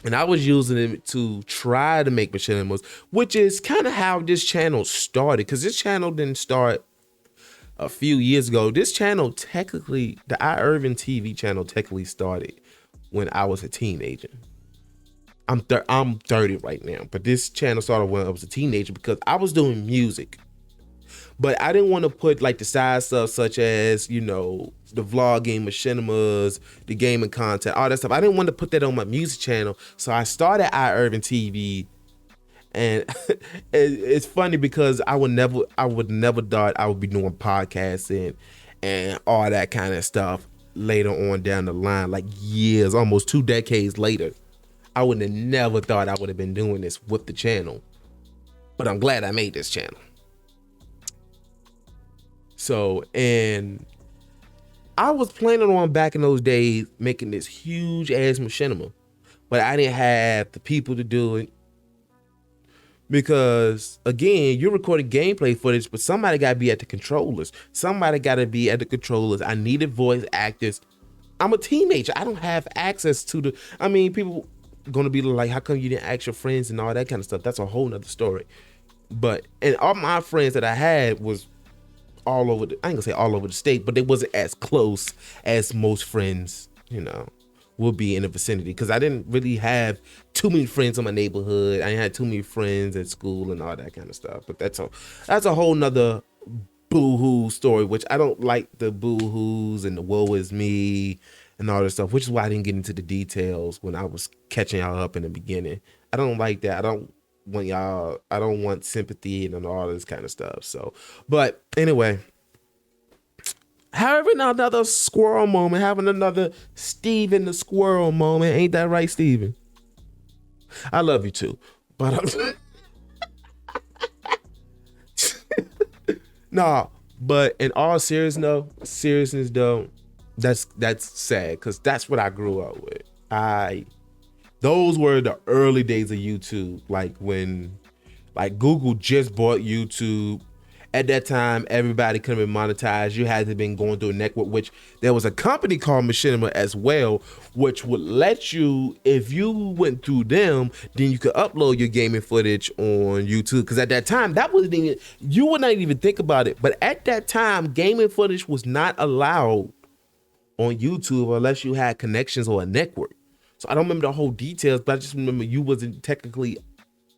and I was using it to try to make machinimas, which is kind of how this channel started, because this channel didn't start a few years ago. This channel technically, the iUrban TV channel technically started when I was a teenager. I'm 30 right now, but this channel started when I was a teenager because I was doing music. But I didn't want to put like the side stuff such as, the vlogging, machinimas, the gaming content, all that stuff. I didn't want to put that on my music channel. So I started iUrban TV. And it's funny because I would never thought I would be doing podcasting and all that kind of stuff later on down the line, like years, almost 2 decades later. I would have never thought I would have been doing this with the channel, but I'm glad I made this channel. So, and I was planning on back in those days making this huge ass machinima, but I didn't have the people to do it. Because, again, you're recording gameplay footage, but somebody got to be at the controllers. I needed voice actors. I'm a teenager. I don't have access to people going to be like, how come you didn't ask your friends and all that kind of stuff? That's a whole nother story. And all my friends that I had was all over, I ain't gonna say all over the state, but they wasn't as close as most friends, will be in the vicinity, because I didn't really have too many friends in my neighborhood. I didn't have too many friends at school and all that kind of stuff. But that's a whole nother boo-hoo story, which I don't like the boo-hoos and the woe is me and all this stuff, which is why I didn't get into the details when I was catching y'all up in the beginning. I don't like that. I don't want sympathy and all this kind of stuff. So, but anyway, having another squirrel moment, having another Steven the Squirrel moment. Ain't that right, Steven? I love you too. But nah, but in all seriousness though, that's sad, because that's what I grew up with. Those were the early days of YouTube, like when Google just bought YouTube. At that time, everybody could have been monetized. You had to have been going through a network, which there was a company called Machinima as well, which would let you, if you went through them, then you could upload your gaming footage on YouTube. Because at that time, you would not even think about it. But at that time, gaming footage was not allowed on YouTube unless you had connections or a network. So I don't remember the whole details, but I just remember you wasn't technically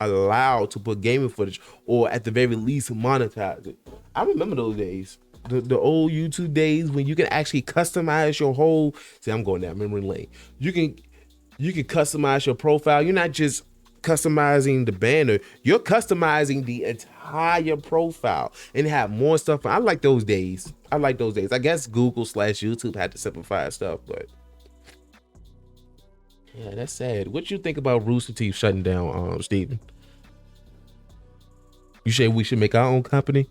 allowed to put gaming footage, or at the very least monetize it. I remember those days, the old YouTube days when you can actually customize your whole. See, I'm going down memory lane. You can customize your profile. You're not just customizing the banner, you're customizing the entire profile and have more stuff. I like those days. I guess Google/YouTube had to simplify stuff, but yeah, that's sad. What you think about Rooster Teeth shutting down, Steven? You say we should make our own company?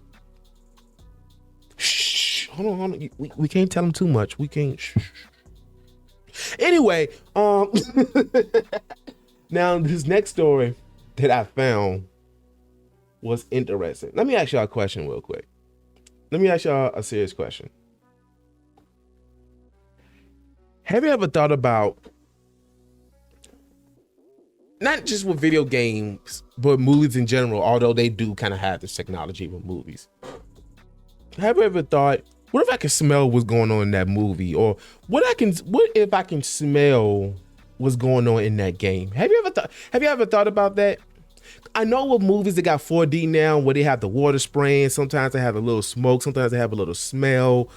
Shh, hold on. We can't tell them too much. We can't. Shh. Anyway, now this next story that I found was interesting. Let me ask y'all a question real quick. Let me ask y'all a serious question. Have you ever thought about, not just with video games, but movies in general, although they do kind of have this technology with movies. Have you ever thought, what if I could smell what's going on in that movie? Or what if I can smell what's going on in that game? Have you ever thought about that? I know with movies that got 4D now, where they have the water spraying, sometimes they have a little smoke, sometimes they have a little smell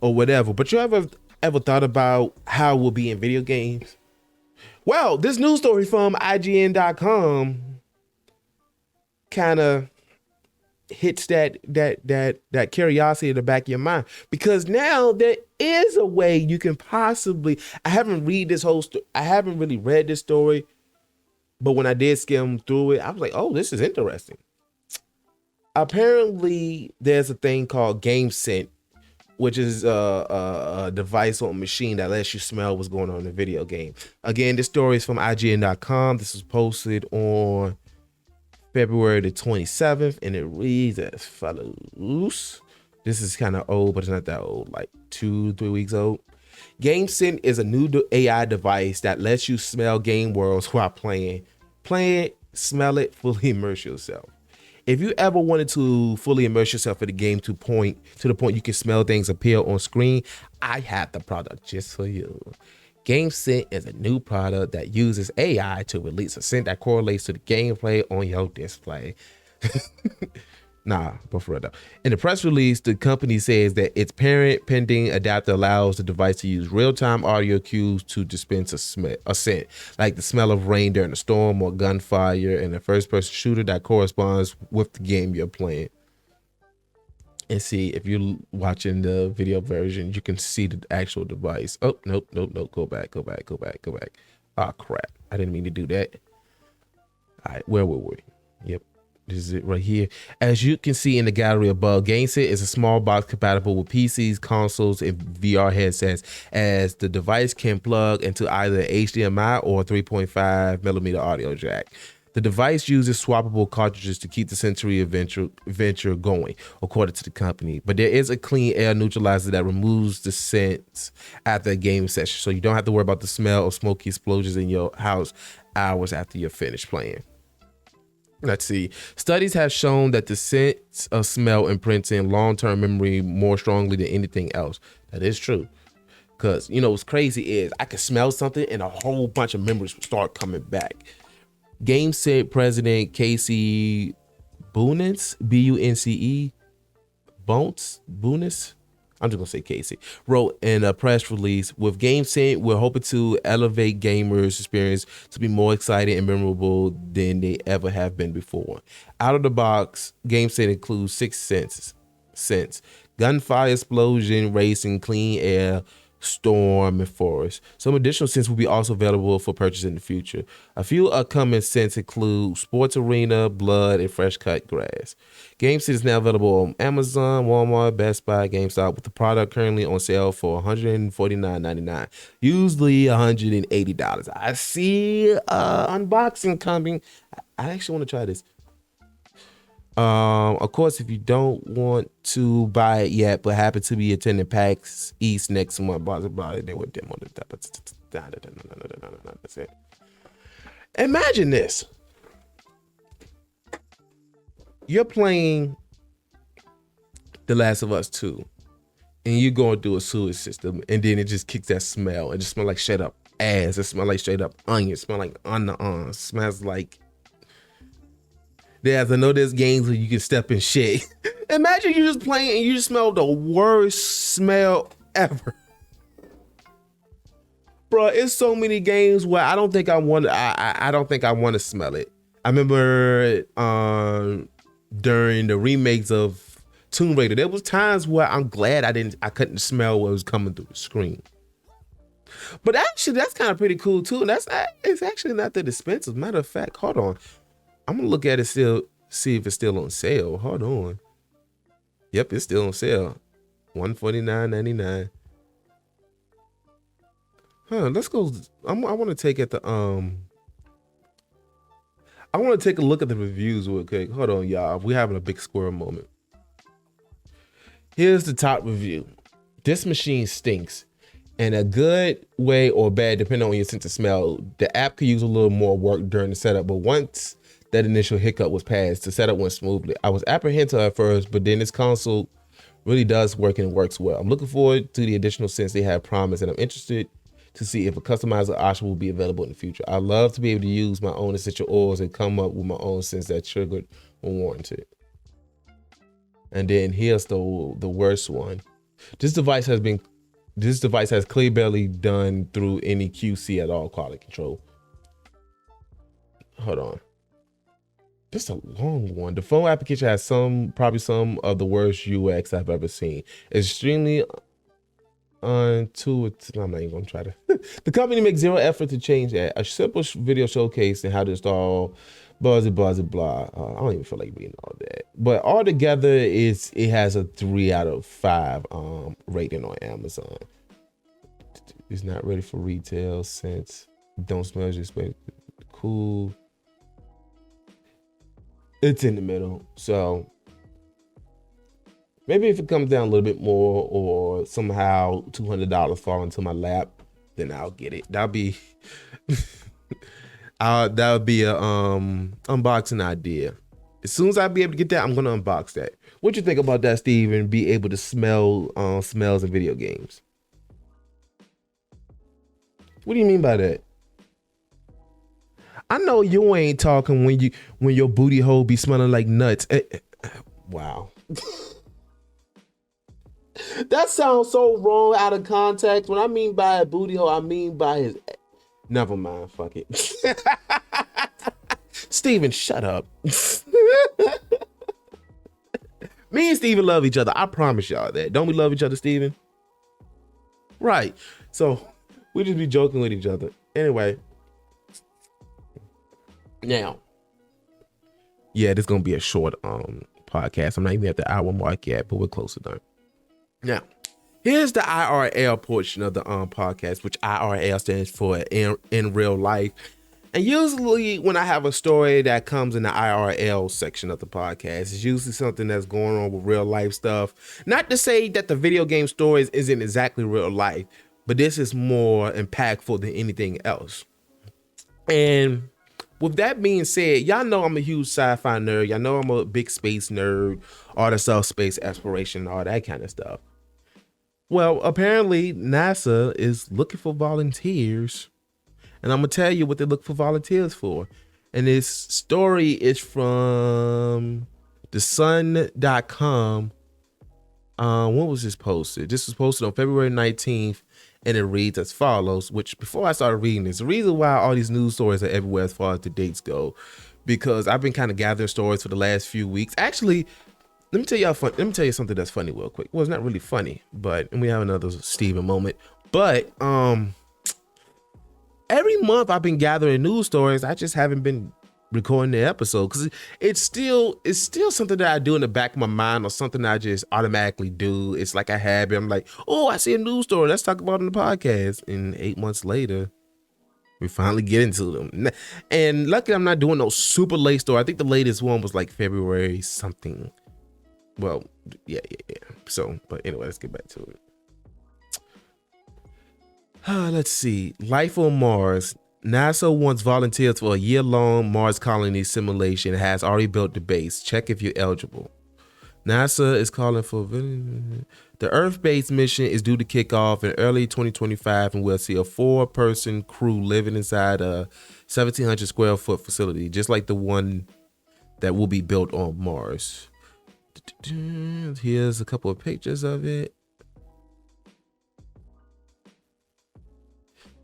or whatever. But you ever thought about how it will be in video games? Well, this news story from IGN.com kind of hits that curiosity in the back of your mind, because now there is a way you can possibly. I haven't really read this story, but when I did skim through it, I was like, oh, this is interesting. Apparently, there's a thing called GameSense, which is a device or a machine that lets you smell what's going on in the video game. Again, this story is from IGN.com. This was posted on February the 27th, and it reads as follows. This is kind of old, but it's not that old, like 2-3 weeks old. GameSense is a new AI device that lets you smell game worlds while playing. Play it, smell it, fully immerse yourself. If you ever wanted to fully immerse yourself in the game to the point you can smell things appear on screen, I have the product just for you. GameSense is a new product that uses AI to release a scent that correlates to the gameplay on your display. Nah, but for real though. In the press release, the company says that its parent pending adapter allows the device to use real-time audio cues to dispense a scent, like the smell of rain during a storm or gunfire in a first-person shooter that corresponds with the game you're playing. And see, if you're watching the video version, you can see the actual device. Oh, nope. Go back. Oh, crap. I didn't mean to do that. All right, where were we? Yep. This is it right here. As you can see in the gallery above, GameSense is a small box compatible with PCs, consoles, and VR headsets, as the device can plug into either HDMI or 3.5 millimeter audio jack. The device uses swappable cartridges to keep the sensory adventure going, according to the company. But there is a clean air neutralizer that removes the scents after a game session, so you don't have to worry about the smell of smoky explosions in your house hours after you're finished playing. Let's see. Studies have shown that the sense of smell imprints in long-term memory more strongly than anything else. That is true. Because, what's crazy is I could smell something and a whole bunch of memories would start coming back. GameSense president Casey Bunce, B-U-N-C-E, Bunce, I'm just gonna say Casey, wrote in a press release, with GameSense, we're hoping to elevate gamers' experience to be more exciting and memorable than they ever have been before. Out of the box, GameSense includes 6 scents: gunfire, explosion, racing, clean air, storm, and forest. Some additional scents will be also available for purchase in the future. A few upcoming scents include sports arena, blood, and fresh cut grass. GameSense is now available on Amazon, Walmart, Best Buy, GameStop, with the product currently on sale for $149.99, usually $180. I see unboxing coming. I actually want to try this. Of course, if you don't want to buy it yet, but happen to be attending PAX East next month, blah, blah, blah, they would demo the top. That's it. Imagine this. You're playing The Last of Us 2, and you're going through a sewage system, and then it just kicks that smell. It just smells like straight up ass. It smells like straight up onion. It smells like onion. It smells like I know there's games where you can step in shit. Imagine you just playing and you just smell the worst smell ever. Bro, it's so many games where I don't think I want to smell it. I remember during the remakes of Tomb Raider, there was times where I'm glad I couldn't smell what was coming through the screen. But actually, that's kind of pretty cool too. And it's actually not that expensive. Matter of fact, hold on. I'm gonna look at it see if it's still on sale. Hold on. Yep, it's still on sale. $149.99. Let's go. I want to take I want to take a look at the reviews real quick. Hold on, y'all. We're having a big squirrel moment. Here's the top review. This machine stinks. In a good way or bad, depending on your sense of smell. The app could use a little more work during the setup, but once that initial hiccup was passed, the setup went smoothly. I was apprehensive at first, but then this console really does work and works well. I'm looking forward to the additional scents they have promised, and I'm interested to see if a customizer option will be available in the future. I love to be able to use my own essential oils and come up with my own scents that triggered when warranted. And then here's the worst one. This device has clearly done through any QC at all quality control. Hold on. This is a long one. The phone application has probably some of the worst UX I've ever seen. Extremely intuitive. I'm not even gonna try to. The company makes zero effort to change that. A simple video showcase and how to install blah. I don't even feel like reading all that. But altogether, it has a 3 out of 5 rating on Amazon. It's not ready for retail since don't smell just cool. It's in the middle. So maybe if it comes down a little bit more or somehow $200 fall into my lap, then I'll get it. That'll be that would be a unboxing idea. As soon as I be able to get that, I'm gonna unbox that. What you think about that, Steve, and be able to smell smells in video games? What do you mean by that? I know you ain't talking when your booty hole be smelling like nuts. Wow. That sounds so wrong out of context. When I mean by a booty hole, I mean by his. Never mind. Fuck it. Steven, shut up. Me and Steven love each other. I promise y'all that. Don't we love each other, Steven? Right. So we just be joking with each other. Anyway. Now. Yeah, this is gonna be a short podcast. I'm not even at the hour mark yet, but we're close to done. Now, here's the IRL portion of the podcast, which IRL stands for in real life. And usually when I have a story that comes in the IRL section of the podcast, it's usually something that's going on with real life stuff. Not to say that the video game stories isn't exactly real life, but this is more impactful than anything else. And with that being said, y'all know I'm a huge sci-fi nerd. Y'all know I'm a big space nerd, all the space exploration, all that kind of stuff. Well, apparently NASA is looking for volunteers. And I'm going to tell you what they look for volunteers for. And this story is from thesun.com. When was this posted? This was posted on February 19th. And it reads as follows, which before I started reading this, the reason why all these news stories are everywhere as far as the dates go, because I've been kind of gathering stories for the last few weeks. Actually, let me tell you something that's funny real quick. Well, it's not really funny, and we have another Steven moment. But every month I've been gathering news stories. I just haven't been recording the episode because it's still something that I do in the back of my mind or something I just automatically do. It's like a habit. I'm like, oh, I see a news story. Let's talk about it in the podcast. And 8 months later, we finally get into them. And luckily, I'm not doing no super late story. I think the latest one was like February something. Well, yeah. So, but anyway, let's get back to it. Let's see. Life on Mars. NASA wants volunteers for a year-long Mars colony simulation. It has already built the base. Check if you're eligible. NASA is calling for the Earth-based mission is due to kick off in early 2025, and we'll see a 4-person crew living inside a 1,700 square foot facility, just like the one that will be built on Mars. Here's a couple of pictures of it.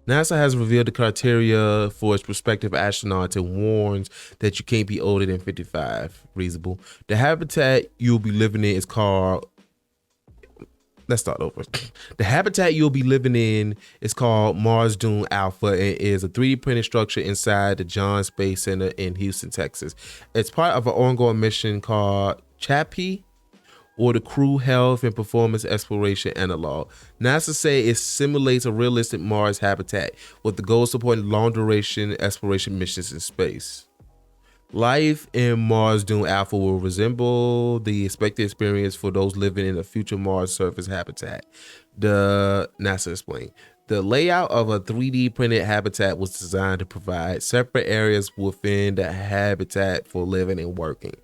NASA has revealed the criteria for its prospective astronauts and warns that you can't be older than 55. Reasonable. The habitat you'll be living in is called... Let's start over. The habitat you'll be living in is called Mars Dune Alpha and is a 3D printed structure inside the Johns Space Center in Houston, Texas. It's part of an ongoing mission called CHAPI, or the Crew Health and Performance Exploration Analog. NASA say it simulates a realistic Mars habitat with the goal of supporting long-duration exploration missions in space. Life in Mars Dune Alpha will resemble the expected experience for those living in a future Mars surface habitat. The NASA explained. The layout of a 3D printed habitat was designed to provide separate areas within the habitat for living and working.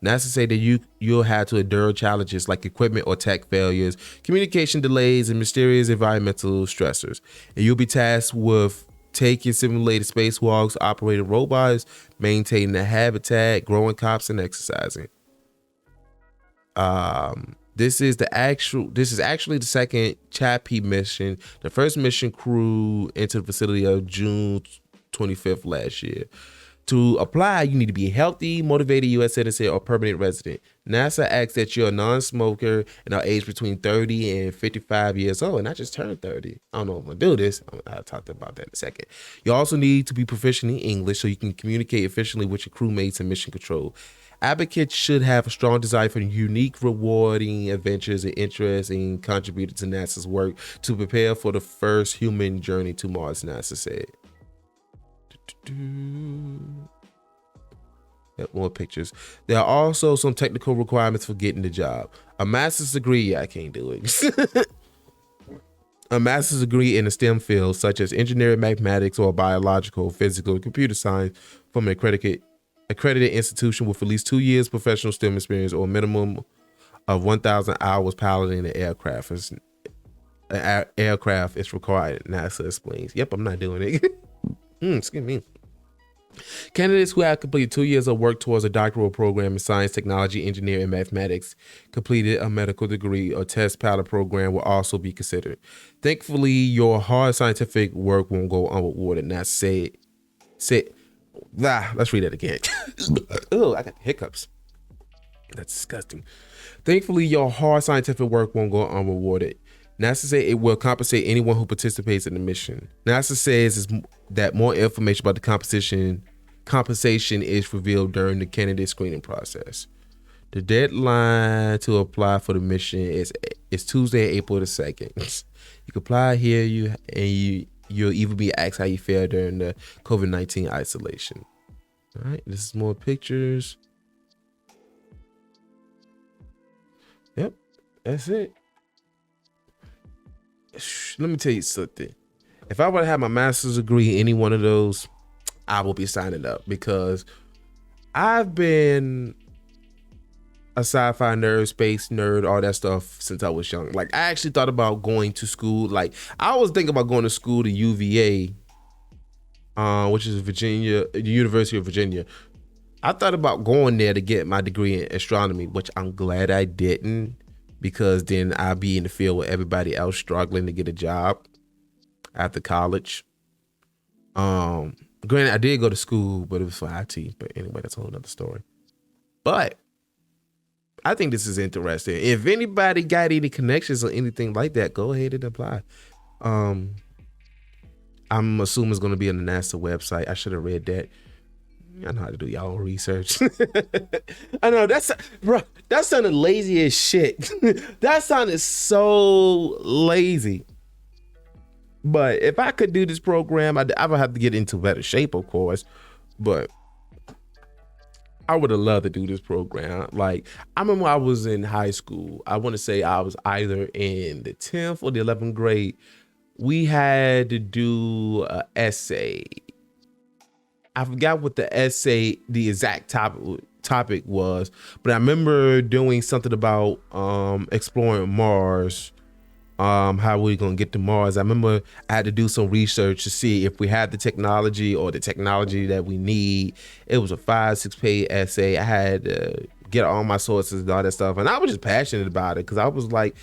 NASA say that you'll have to endure challenges like equipment or tech failures, communication delays, and mysterious environmental stressors. And you'll be tasked with taking simulated spacewalks, operating robots, maintaining the habitat, growing crops, and exercising. This is actually the second CHAPI mission. The first mission crew into the facility of June 25th last year. To apply, you need to be a healthy, motivated U.S. citizen or permanent resident. NASA asks that you're a non-smoker and are aged between 30 and 55 years old. And I just turned 30. I don't know if I'm going to do this. I'll talk about that in a second. You also need to be proficient in English so you can communicate efficiently with your crewmates and mission control. Applicants should have a strong desire for unique, rewarding adventures and interest in contributing to NASA's work to prepare for the first human journey to Mars, NASA said. Yep, more pictures. There are also some technical requirements for getting the job. A master's degree, I can't do it. A master's degree in a STEM field, such as engineering, mathematics, or biological, physical, or computer science from an accredited institution with at least 2 years professional STEM experience or a minimum of 1,000 hours piloting an aircraft. Aircraft is required, NASA explains. Yep, I'm not doing it. Excuse me. Candidates who have completed 2 years of work towards a doctoral program in science, technology, engineering, and mathematics, completed a medical degree or test pilot program will also be considered. Thankfully, your hard scientific work won't go unrewarded. NASA said, let's read that again. Oh, I got hiccups. That's disgusting. Thankfully, your hard scientific work won't go unrewarded. NASA says it will compensate anyone who participates in the mission. NASA says that more information about the compensation is revealed during the candidate screening process. The deadline to apply for the mission is Tuesday, April the 2nd. You can apply here, you'll even be asked how you feel during the COVID-19 isolation. All right, this is more pictures. Yep, that's it. Let me tell you something. If I were to have my master's degree in any one of those, I will be signing up because I've been a sci-fi nerd, space nerd, all that stuff since I was young. Like, I actually thought about going to school. Like, I was thinking about going to school to UVA, which is Virginia, the University of Virginia. I thought about going there to get my degree in astronomy, which I'm glad I didn't, because then I'll be in the field with everybody else struggling to get a job after college. Granted, I did go to school, but it was for IT. But anyway, that's a whole nother story. But I think this is interesting. If anybody got any connections or anything like that, go ahead and apply. I'm assuming it's going to be on the NASA website. I should have read that. I know how to do y'all own research. I know that sounded lazy as shit. That sounded so lazy. But if I could do this program, I would have to get into better shape, of course. But I would have loved to do this program. Like, I remember when I was in high school. I want to say I was either in the 10th or the 11th grade. We had to do an essay. I forgot what the essay, the exact topic was, but I remember doing something about exploring Mars how we gonna get to Mars. I remember I had to do some research to see if we had the technology or the technology that we need. It was a 5-6 page essay. I had to get all my sources and all that stuff, and I was just passionate about it because I was like,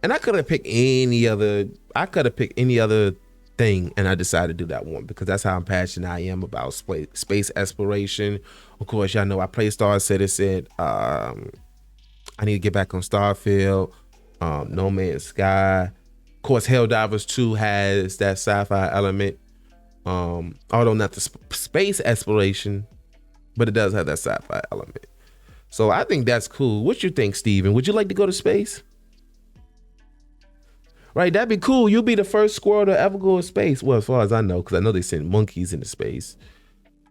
and I could have picked any other. I could have picked any other thing, and I decided to do that one because that's how passionate I am about space exploration. Of course, y'all know I play Star Citizen. I need to get back on Starfield, No Man's Sky. Of course, Helldivers 2 has that sci-fi element, although not the space exploration, but it does have that sci-fi element. So I think that's cool. What you think, Steven? Would you like to go to space? Right, that'd be cool. You'll be the first squirrel to ever go to space. Well, as far as I know, because I know they send monkeys into space.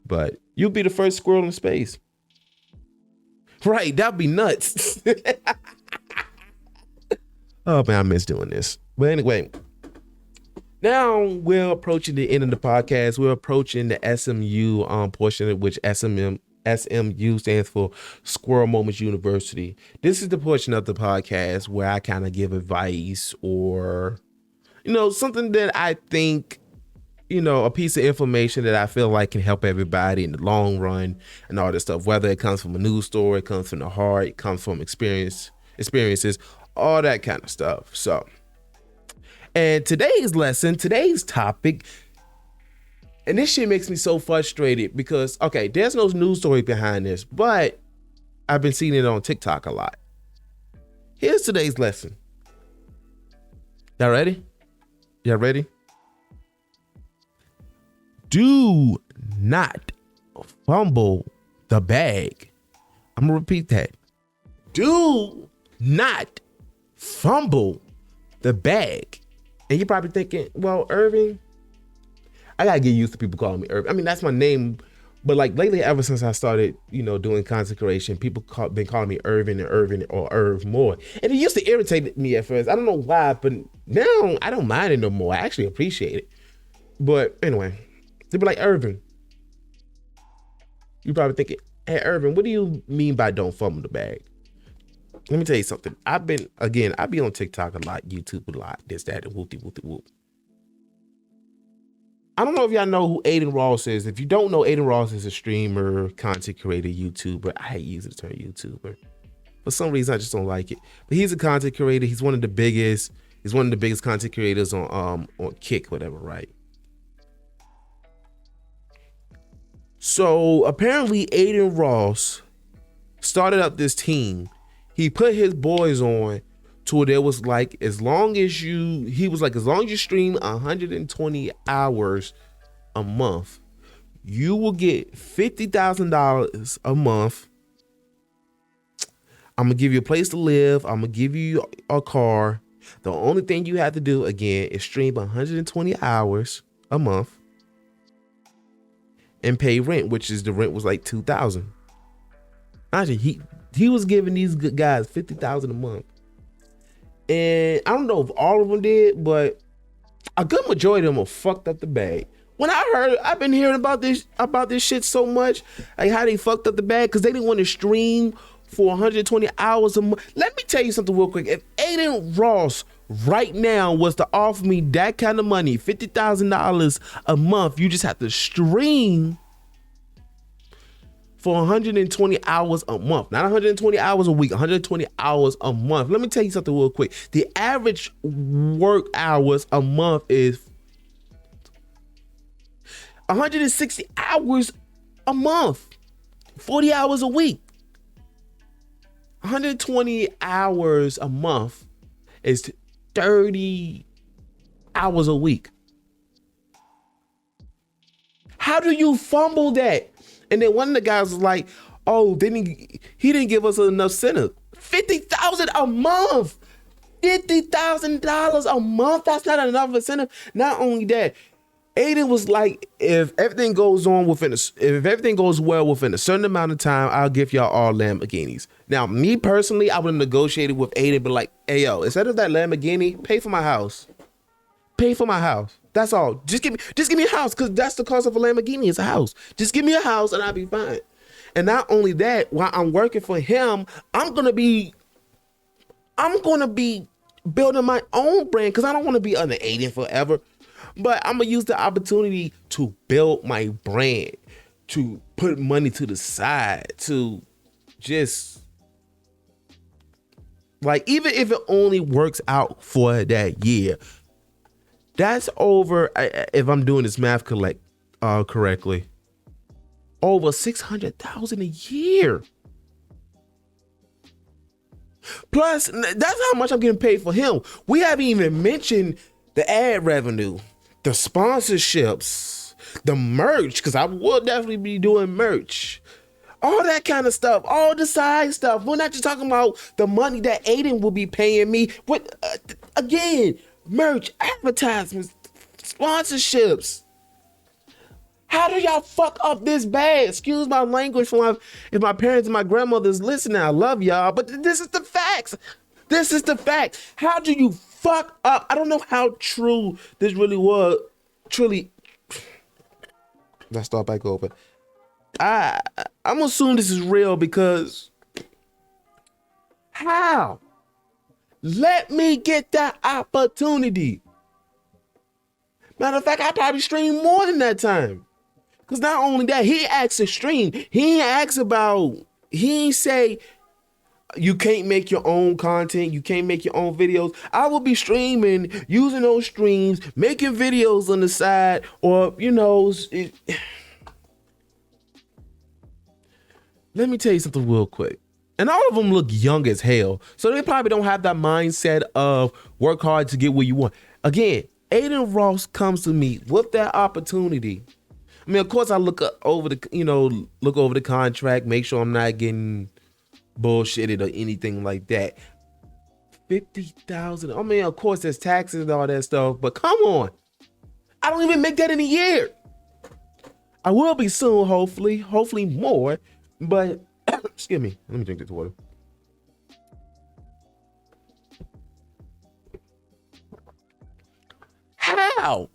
But you'll be the first squirrel in space. Right, that'd be nuts. Oh, man, I miss doing this. But anyway, now we're approaching the end of the podcast. We're approaching the SMU portion, of which SMU stands for Squirrel Moments University. This is the portion of the podcast where I kind of give advice or, something that I think, a piece of information that I feel like can help everybody in the long run and all this stuff, whether it comes from a news story, it comes from the heart, it comes from experiences, all that kind of stuff. So, and today's topic, and this shit makes me so frustrated because, okay, there's no news story behind this, but I've been seeing it on TikTok a lot. Here's today's lesson. Y'all ready? Do not fumble the bag. I'm gonna repeat that. Do not fumble the bag. And you're probably thinking, well, Irving, I gotta get used to people calling me Irv. I mean, that's my name, but like lately, ever since I started, doing content creation, people been calling me Irvin or Irv more. And it used to irritate me at first. I don't know why, but now I don't mind it no more. I actually appreciate it. But anyway, they be like, Irvin. You probably thinking, hey, Irvin, what do you mean by don't fumble the bag? Let me tell you something. I be on TikTok a lot, YouTube a lot, this, that, and whoop. I don't know if y'all know who Aiden Ross is. If you don't know, Aiden Ross is a streamer, content creator, YouTuber. I hate using the term YouTuber. For some reason, I just don't like it. But he's a content creator. He's one of the biggest content creators on Kick, whatever, right? So apparently Aiden Ross started up this team. He put his boys on to where there was like, as long as you stream 120 hours a month, you will get $50,000 a month. I'm gonna give you a place to live. I'm gonna give you a car. The only thing you have to do again is stream 120 hours a month and pay rent, which is the rent was like $2,000. Actually, he was giving these guys $50,000 a month. And I don't know if all of them did, but a good majority of them have fucked up the bag. When I've been hearing about this shit so much, like how they fucked up the bag because they didn't want to stream for 120 hours a month. Let me tell you something real quick. If Aiden Ross right now was to offer me that kind of money, $50,000 a month, you just have to stream for 120 hours a month, not 120 hours a week, 120 hours a month. Let me tell you something real quick. The average work hours a month is 160 hours a month, 40 hours a week. 120 hours a month is 30 hours a week. How do you fumble that? And then one of the guys was like, oh, he didn't give us enough incentive. $50,000 a month. $50,000 a month. That's not enough incentive. Not only that, Aiden was like, if everything goes well within a certain amount of time, I'll give y'all all Lamborghinis. Now, me personally, I would have negotiated with Aiden, but like, hey yo, instead of that Lamborghini, pay for my house. Pay for my house. That's all. Just give me a house, because that's the cost of a Lamborghini. It's a house. Just give me a house and I'll be fine. And not only that, while I'm working for him, I'm gonna be building my own brand because I don't want to be under Aiden forever. But I'm gonna use the opportunity to build my brand, to put money to the side, to just like, even if it only works out for that year, that's over. If I'm doing this math correctly, over $600,000 a year. Plus, that's how much I'm getting paid for him. We haven't even mentioned the ad revenue, the sponsorships, the merch, because I will definitely be doing merch. All that kind of stuff, all the side stuff. We're not just talking about the money that Aiden will be paying me. What again? Merch, advertisements, sponsorships. How do y'all fuck up this bad? Excuse my language if my parents and my grandmothers listening. I love y'all, but this is the facts. This is the fact. How do you fuck up? I don't know how true this really was. Truly. Let's start back over. I'm assuming this is real because how? Let me get that opportunity. Matter of fact, I probably streamed more than that time. Because not only that, he asked to stream. He ain't say you can't make your own content. You can't make your own videos. I will be streaming, using those streams, making videos on the side, or, let me tell you something real quick. And all of them look young as hell. So they probably don't have that mindset of work hard to get where you want. Again, Aiden Ross comes to me with that opportunity. I mean, of course, I look over the contract, make sure I'm not getting bullshitted or anything like that. $50,000. I mean, of course, there's taxes and all that stuff, but come on. I don't even make that in a year. I will be soon, hopefully more. But excuse me, let me drink this water. How?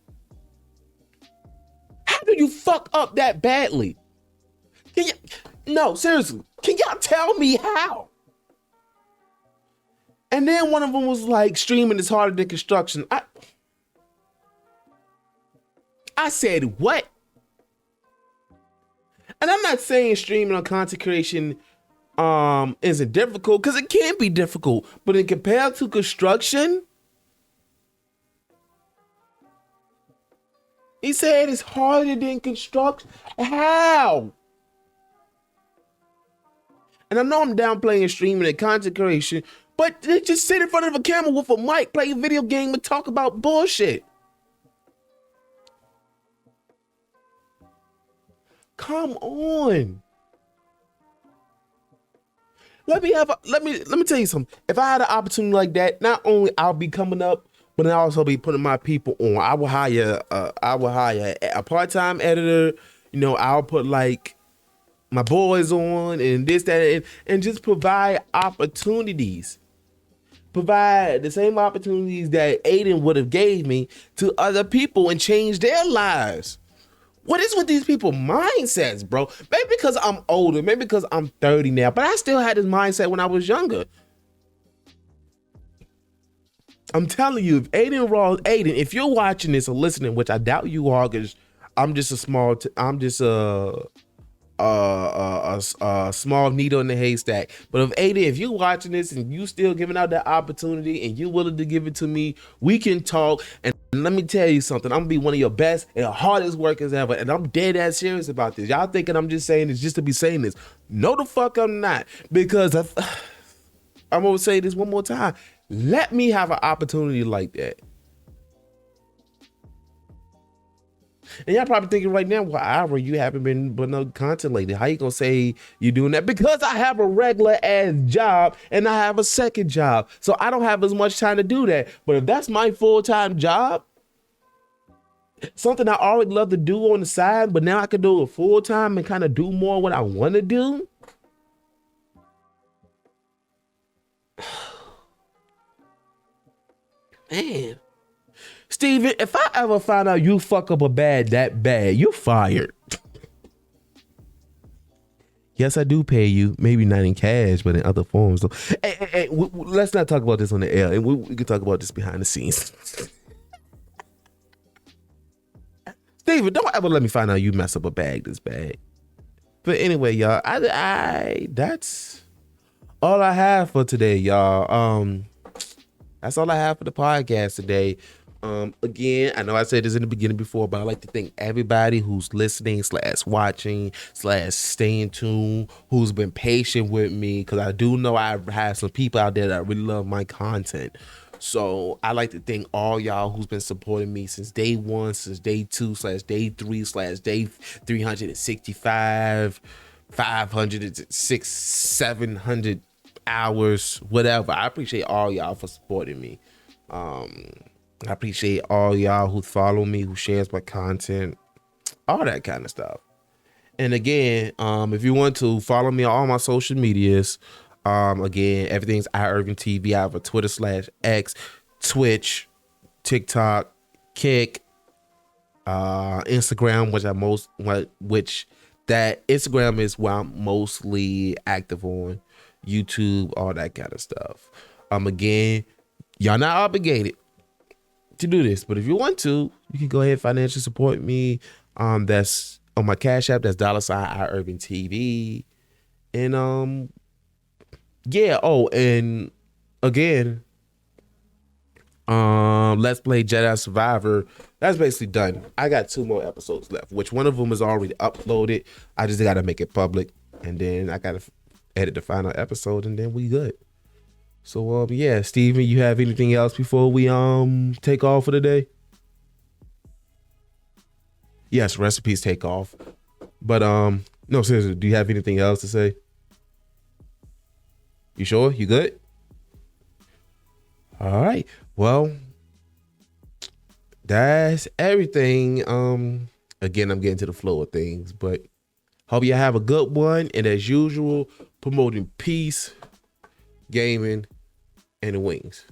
How do you fuck up that badly? No, seriously, can y'all tell me how? And then one of them was like, streaming is harder than construction. I said, what? And I'm not saying streaming or content creation isn't difficult, because it can be difficult. But in compared to construction, he said it's harder than construction. How? And I know I'm downplaying streaming and content creation, but they just sit in front of a camera with a mic, play a video game, and talk about bullshit. Come on. Let me tell you something. If I had an opportunity like that, not only I'll be coming up, but I'll also be putting my people on. I will hire a part-time editor. I'll put like my boys on and this, that, and just provide opportunities. Provide the same opportunities that Aiden would have gave me to other people and change their lives. What is with these people mindsets, bro? Maybe because I'm older, maybe because I'm 30 now, but I still had this mindset when I was younger. I'm telling you, if if you're watching this or listening, which I doubt you are, because I'm just a small needle in the haystack. But if you're watching this and you still giving out that opportunity and you're willing to give it to me, we can talk. And let me tell you something, I'm gonna be one of your best and hardest workers ever. And I'm dead ass serious about this. Y'all thinking I'm just saying this just to be saying this. No, the fuck I'm not. Because I'm gonna say this one more time. Let me have an opportunity like that. And y'all probably thinking right now, well, Ira, you haven't been putting no content lately. How you gonna say you're doing that? Because I have a regular ass job and I have a second job. So I don't have as much time to do that. But if that's my full-time job, something I always love to do on the side, but now I can do it full-time and kind of do more what I want to do. Man. Steven, if I ever find out you fuck up that bad, you're fired. Yes, I do pay you. Maybe not in cash, but in other forms. So, hey, let's not talk about this on the air, and we can talk about this behind the scenes. Steven, don't ever let me find out you mess up a bag this bad. But anyway, y'all, I that's all I have for today, y'all. That's all I have for the podcast today. Again, I know I said this in the beginning before, but I like to thank everybody who's listening / watching / staying tuned, who's been patient with me, because I do know I have some people out there that really love my content. So I like to thank all y'all who's been supporting me since day 1, since day 2 / day 3 / day 365, 500, 600, 700 hours, whatever. I appreciate all y'all for supporting me. I appreciate all y'all who follow me, who shares my content, all that kind of stuff. And again, if you want to follow me on all my social medias, again, everything's iUrbanTV. I have a Twitter /X, Twitch, TikTok, Kick, Instagram, which that Instagram is where I'm mostly active on, YouTube, all that kind of stuff. Again, y'all not obligated to do this, but if you want to, you can go ahead and financially support me. That's on my Cash App. That's $iUrbanTV. And yeah. Oh, and again, Let's Play Jedi Survivor. That's basically done. I got 2 more episodes left, which one of them is already uploaded. I just got to make it public, and then I got to edit the final episode, and then we good. So yeah, Steven, you have anything else before we take off for the day? Yes, recipes take off. But no, seriously, do you have anything else to say? You sure? You good? All right. Well, that's everything. Again, I'm getting to the flow of things, but hope you have a good one. And as usual, promoting peace, gaming, and the wings.